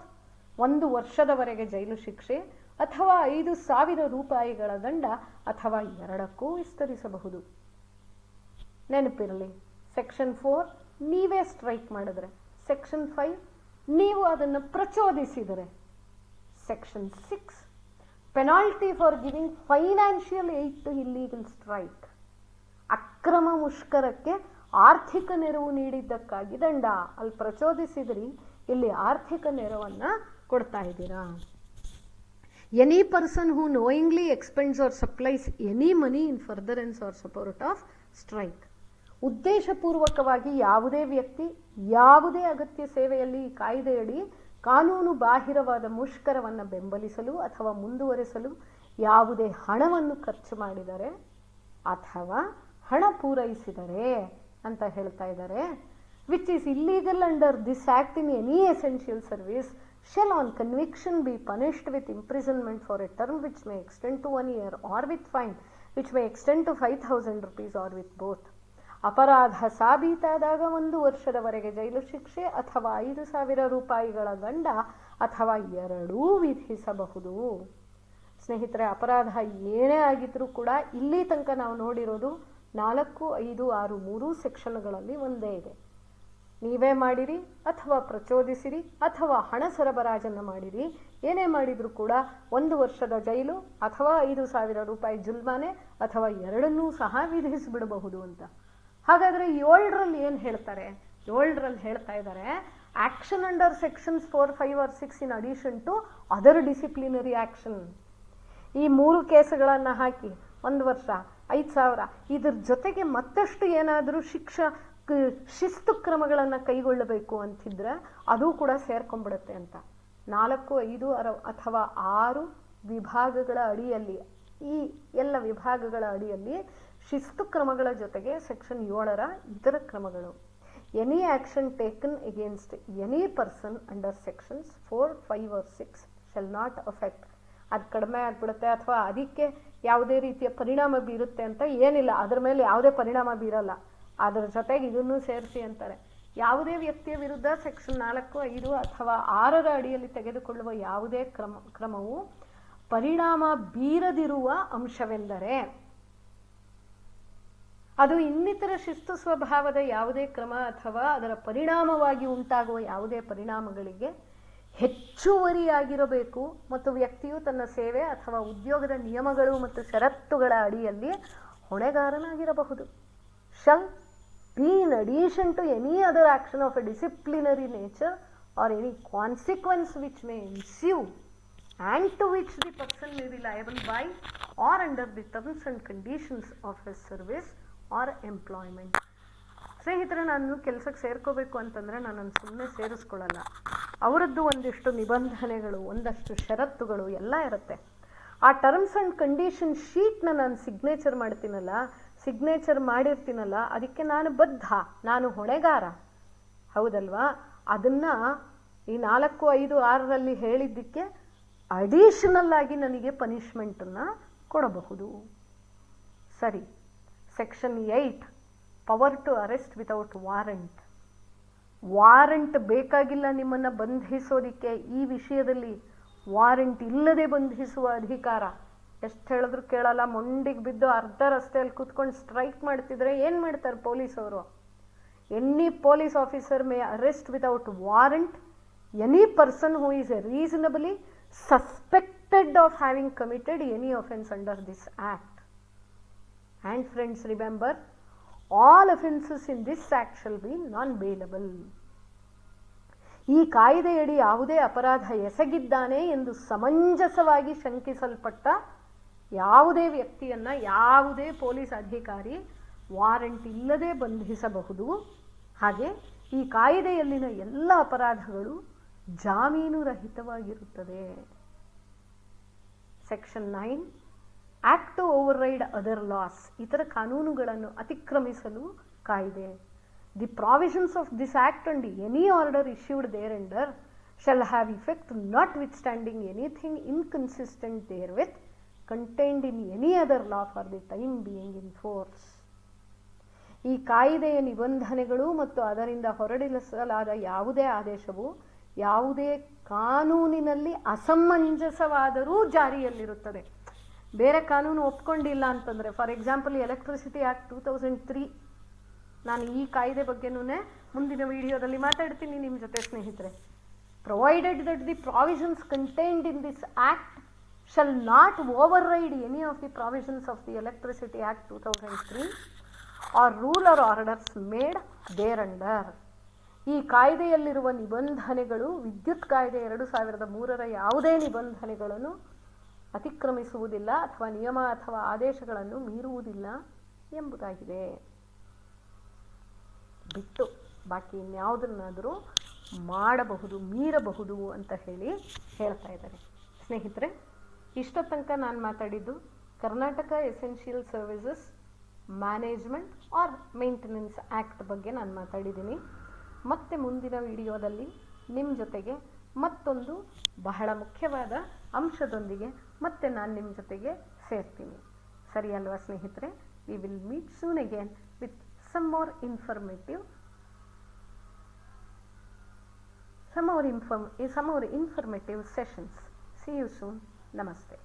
1 ವರ್ಷದವರೆಗೆ ಜೈಲು ಶಿಕ್ಷೆ ಅಥವಾ 5,000 ರೂಪಾಯಿಗಳ ದಂಡ ಅಥವಾ ಎರಡಕ್ಕೂ ವಿಸ್ತರಿಸಬಹುದು. ನೆನಪಿರಲಿ, ಸೆಕ್ಷನ್ 4 ನೀವೇ ಸ್ಟ್ರೈಕ್ ಮಾಡಿದ್ರೆ, ಸೆಕ್ಷನ್ 5 ನೀವು ಅದನ್ನು ಪ್ರಚೋದಿಸಿದರೆ, section 6 penalty for giving financial aid to illegal strike. ಅಕ್ರಮ ಮುಷ್ಕರಕ್ಕೆ ಆರ್ಥಿಕ ನೆರವು ನೀಡಿದ್ದಕ್ಕಾಗಿ ದಂಡ. ಅಲ್ಲಿ ಪ್ರಚೋದಿಸಿದ್ರಿ, ಇಲ್ಲಿ ಆರ್ಥಿಕ ನೆರವನ್ನ ಕೊಡ್ತಾ ಇದ್ದೀರಾ. Any person who knowingly expends or supplies any money in furtherance or support of strike. ಉದ್ದೇಶಪೂರ್ವಕವಾಗಿ ಯಾವುದೇ ವ್ಯಕ್ತಿ ಯಾವುದೇ ಅಗತ್ಯ ಸೇವೆಯಲ್ಲಿ ಈ ಕಾಯ್ದೆಯಡಿ ಕಾನೂನು ಬಾಹಿರವಾದ ಮುಷ್ಕರವನ್ನು ಬೆಂಬಲಿಸಲು ಅಥವಾ ಮುಂದುವರೆಸಲು ಯಾವುದೇ ಹಣವನ್ನು ಖರ್ಚು ಮಾಡಿದರೆ ಅಥವಾ ಹಣ ಪೂರೈಸಿದರೆ ಅಂತ ಹೇಳ್ತಾ ಇದ್ದಾರೆ. Which is illegal under this act in any essential service shall on conviction be punished with imprisonment for a term which may extend to 1 year or with fine which may extend to 5,000 rupees or with both. ಅಪರಾಧ ಸಾಬೀತಾದಾಗ 1 ವರ್ಷದವರೆಗೆ ಜೈಲು ಶಿಕ್ಷೆ ಅಥವಾ 5,000 ರೂಪಾಯಿಗಳ ದಂಡ ಅಥವಾ ಎರಡೂ ವಿಧಿಸಬಹುದು. ಸ್ನೇಹಿತರೆ, ಅಪರಾಧ ಏನೇ ಆಗಿದ್ರೂ ಕೂಡ ಇಲ್ಲಿ ತನಕ ನಾವು ನೋಡಿರೋದು 4, 5, 6, 3 ಸೆಕ್ಷನ್ಗಳಲ್ಲಿ ಒಂದೇ ಇದೆ. ನೀವೇ ಮಾಡಿರಿ ಅಥವಾ ಪ್ರಚೋದಿಸಿರಿ ಅಥವಾ ಹಣ ಸರಬರಾಜನ್ನು ಮಾಡಿರಿ, ಏನೇ ಮಾಡಿದರೂ ಕೂಡ 1 ವರ್ಷದ ಜೈಲು ಅಥವಾ 5,000 ರೂಪಾಯಿ ಜುಲ್ಮಾನೆ ಅಥವಾ ಎರಡನ್ನೂ ಸಹ ವಿಧಿಸಿಬಿಡಬಹುದು ಅಂತ. ಹಾಗಾದರೆ 7ರಲ್ಲಿ ಏನು ಹೇಳ್ತಾರೆ? 7ರಲ್ಲಿ ಹೇಳ್ತಾ ಇದ್ದಾರೆ, action under sections 4, 5 or 6 in addition to other disciplinary action. ಈ 3 ಕೇಸುಗಳನ್ನು ಹಾಕಿ 1 ವರ್ಷ 5,000 ಇದ್ರ ಜೊತೆಗೆ ಮತ್ತಷ್ಟು ಏನಾದರೂ ಶಿಸ್ತು ಕ್ರಮಗಳನ್ನು ಕೈಗೊಳ್ಳಬೇಕು ಅಂತಿದ್ರೆ ಅದು ಕೂಡ ಸೇರ್ಕೊಂಡ್ಬಿಡುತ್ತೆ ಅಂತ. 4, 5, 6 ಅಥವಾ 6 ವಿಭಾಗಗಳ ಅಡಿಯಲ್ಲಿ, ಈ ಎಲ್ಲ ವಿಭಾಗಗಳ ಅಡಿಯಲ್ಲಿ ಶಿಸ್ತು ಕ್ರಮಗಳ ಜೊತೆಗೆ ಸೆಕ್ಷನ್ 7ರ ಇತರ ಕ್ರಮಗಳು. Any action taken against any person under sections 4, 5 or 6 shall not affect. ಅದು ಕಡಿಮೆ ಆಗ್ಬಿಡುತ್ತೆ ಅಥವಾ ಅದಕ್ಕೆ ಯಾವುದೇ ರೀತಿಯ ಪರಿಣಾಮ ಬೀರುತ್ತೆ ಅಂತ ಏನಿಲ್ಲ, ಅದರ ಮೇಲೆ ಯಾವುದೇ ಪರಿಣಾಮ ಬೀರಲ್ಲ. ಅದರ ಜೊತೆಗೆ ಇದನ್ನು ಸೇರಿಸಿ ಅಂತಾರೆ. ಯಾವುದೇ ವ್ಯಕ್ತಿಯ ವಿರುದ್ಧ ಸೆಕ್ಷನ್ 4, 5 ಅಥವಾ 6ರ ಅಡಿಯಲ್ಲಿ ತೆಗೆದುಕೊಳ್ಳುವ ಯಾವುದೇ ಕ್ರಮವು ಪರಿಣಾಮ ಬೀರದಿರುವ ಅಂಶವೆಂದರೆ ಅದು ಇನ್ನಿತರ ಶಿಸ್ತು ಸ್ವಭಾವದ ಯಾವುದೇ ಕ್ರಮ ಅಥವಾ ಅದರ ಪರಿಣಾಮವಾಗಿ ಉಂಟಾಗುವ ಯಾವುದೇ ಪರಿಣಾಮಗಳಿಗೆ ಹೆಚ್ಚುವರಿಯಾಗಿರಬೇಕು ಮತ್ತು ವ್ಯಕ್ತಿಯು ತನ್ನ ಸೇವೆ ಅಥವಾ ಉದ್ಯೋಗದ ನಿಯಮಗಳು ಮತ್ತು ಷರತ್ತುಗಳ ಅಡಿಯಲ್ಲಿ ಹೊಣೆಗಾರನಾಗಿರಬಹುದು. Shall be in addition to any other action of a disciplinary nature or any consequence which may ensue and to which the person may be liable by or under the terms and conditions of his service or employment. ಸ್ನೇಹಿತರೆ, ನಾನು ಕೆಲಸಕ್ಕೆ ಸೇರ್ಕೋಬೇಕು ಅಂತಂದರೆ ನನ್ನನ್ನು ಸುಮ್ಮನೆ ಸೇರಿಸ್ಕೊಳ್ಳಲ್ಲ. ಅವರದ್ದು ಒಂದಿಷ್ಟು ನಿಬಂಧನೆಗಳು, ಒಂದಷ್ಟು ಷರತ್ತುಗಳು ಎಲ್ಲ ಇರುತ್ತೆ. ಆ ಟರ್ಮ್ಸ್ ಆ್ಯಂಡ್ ಕಂಡೀಷನ್ ಶೀಟ್ನ ನಾನು ಸಿಗ್ನೇಚರ್ ಮಾಡಿರ್ತೀನಲ್ಲ, ಅದಕ್ಕೆ ನಾನು ಬದ್ಧ, ನಾನು ಹೊಣೆಗಾರ, ಹೌದಲ್ವಾ? ಅದನ್ನು ಈ 4, 5, 6ರಲ್ಲಿ ಹೇಳಿದ್ದಕ್ಕೆ ಅಡಿಷನಲ್ ಆಗಿ ನನಗೆ ಪನಿಷ್ಮೆಂಟನ್ನು ಕೊಡಬಹುದು. ಸರಿ. Section 8, power to arrest without warrant. Warrant ಬೇಕಾಗಿಲ್ಲ ನಿಮ್ಮನ್ನು ಬಂಧಿಸೋದಿಕ್ಕೆ. ಈ ವಿಷಯದಲ್ಲಿ ವಾರಂಟ್ ಇಲ್ಲದೆ ಬಂಧಿಸುವ ಅಧಿಕಾರ. ಎಷ್ಟು ಹೇಳಿದ್ರು ಕೇಳಲ್ಲ, ಮೊಂಡಿಗೆ ಬಿದ್ದು ಅರ್ಧ ರಸ್ತೆಯಲ್ಲಿ ಕೂತ್ಕೊಂಡು ಸ್ಟ್ರೈಕ್ ಮಾಡ್ತಿದ್ರೆ ಏನು ಮಾಡ್ತಾರೆ ಪೊಲೀಸವರು? Any police officer may arrest without warrant any person who is reasonably suspected of having committed any offence under this act. And friends, remember, all offences in this act shall be non bailable. ಈ ಕಾಯ್ದೆಯಡಿ ಯಾವುದೇ ಅಪರಾಧ ಎಸಗಿದ್ದಾನೆ ಎಂದು ಸಮಂಜಸವಾಗಿ ಶಂಕಿಸಲ್ಪಟ್ಟ ಯಾವುದೇ ವ್ಯಕ್ತಿಯನ್ನು ಯಾವುದೇ ಪೊಲೀಸ್ ಅಧಿಕಾರಿ ವಾರಂಟ್ ಇಲ್ಲದೆ ಬಂಧಿಸಬಹುದು. ಹಾಗೆ ಈ ಕಾಯ್ದೆಯಲ್ಲಿನ ಎಲ್ಲ ಅಪರಾಧಗಳು ಜಾಮೀನು ರಹಿತವಾಗಿರುತ್ತದೆ. Section 9, act to override other laws. ಇತರ ಕಾನೂನುಗಳನ್ನು ಅತಿಕ್ರಮಿಸಲು ಕಾಯ್ದೆ. The provisions of this act and any order issued thereunder shall have effect notwithstanding anything inconsistent therewith contained in any other law for the time being in force. ಈ ಕಾಯ್ದೆಯ ನಿಬಂಧನೆಗಳು ಮತ್ತು ಅದರಿಂದ ಹೊರಡಿಸಲಾದ ಯಾವುದೇ ಆದೇಶವು ಯಾವುದೇ ಕಾನೂನಿನಲ್ಲಿ ಅಸಮಂಜಸವಾದರೂ ಜಾರಿಯಲ್ಲಿರುತ್ತದೆ. ಬೇರೆ ಕಾನೂನು ಒಪ್ಕೊಂಡಿಲ್ಲ ಅಂತಂದರೆ, ಫಾರ್ ಎಕ್ಸಾಂಪಲ್ ಎಲೆಕ್ಟ್ರಿಸಿಟಿ ಆಕ್ಟ್ 2003, ನಾನು ಈ ಕಾಯ್ದೆ ಬಗ್ಗೆನೂ ಮುಂದಿನ ವಿಡಿಯೋದಲ್ಲಿ ಮಾತಾಡ್ತೀನಿ ನಿಮ್ಮ ಜೊತೆ ಸ್ನೇಹಿತರೆ. Provided that the provisions contained in this act shall not override any of the provisions of the Electricity Act 2003 or rule or orders made thereunder. ಈ ಕಾಯ್ದೆಯಲ್ಲಿರುವ ನಿಬಂಧನೆಗಳು ವಿದ್ಯುತ್ ಕಾಯ್ದೆ 2003ರ ಯಾವುದೇ ನಿಬಂಧನೆಗಳನ್ನು ಅತಿಕ್ರಮಿಸುವುದಿಲ್ಲ ಅಥವಾ ನಿಯಮ ಅಥವಾ ಆದೇಶಗಳನ್ನು ಮೀರುವುದಿಲ್ಲ ಎಂಬುದಾಗಿದೆ. ಬಿಟ್ಟು ಬಾಕಿ ಇನ್ಯಾವುದನ್ನಾದರೂ ಮಾಡಬಹುದು, ಮೀರಬಹುದು ಅಂತ ಹೇಳ್ತಾ ಇದ್ದಾರೆ. ಸ್ನೇಹಿತರೆ, ಇಷ್ಟೋ ತನಕ ನಾನು ಮಾತಾಡಿದ್ದು Karnataka essential services management or maintenance act ಬಗ್ಗೆ ನಾನು ಮಾತಾಡಿದ್ದೀನಿ. ಮತ್ತೆ ಮುಂದಿನ ವಿಡಿಯೋದಲ್ಲಿ ನಿಮ್ಮ ಜೊತೆಗೆ ಮತ್ತೊಂದು ಬಹಳ ಮುಖ್ಯವಾದ ಅಂಶದೊಂದಿಗೆ ಮತ್ತೆ ನಾನು ನಿಮ್ಮ ಜೊತೆಗೆ ಸೇರ್ತೀನಿ. ಸರಿ ಅಲ್ವಾ ಸ್ನೇಹಿತರೆ? We will meet soon again with some more informative sessions. See you soon. Namaste.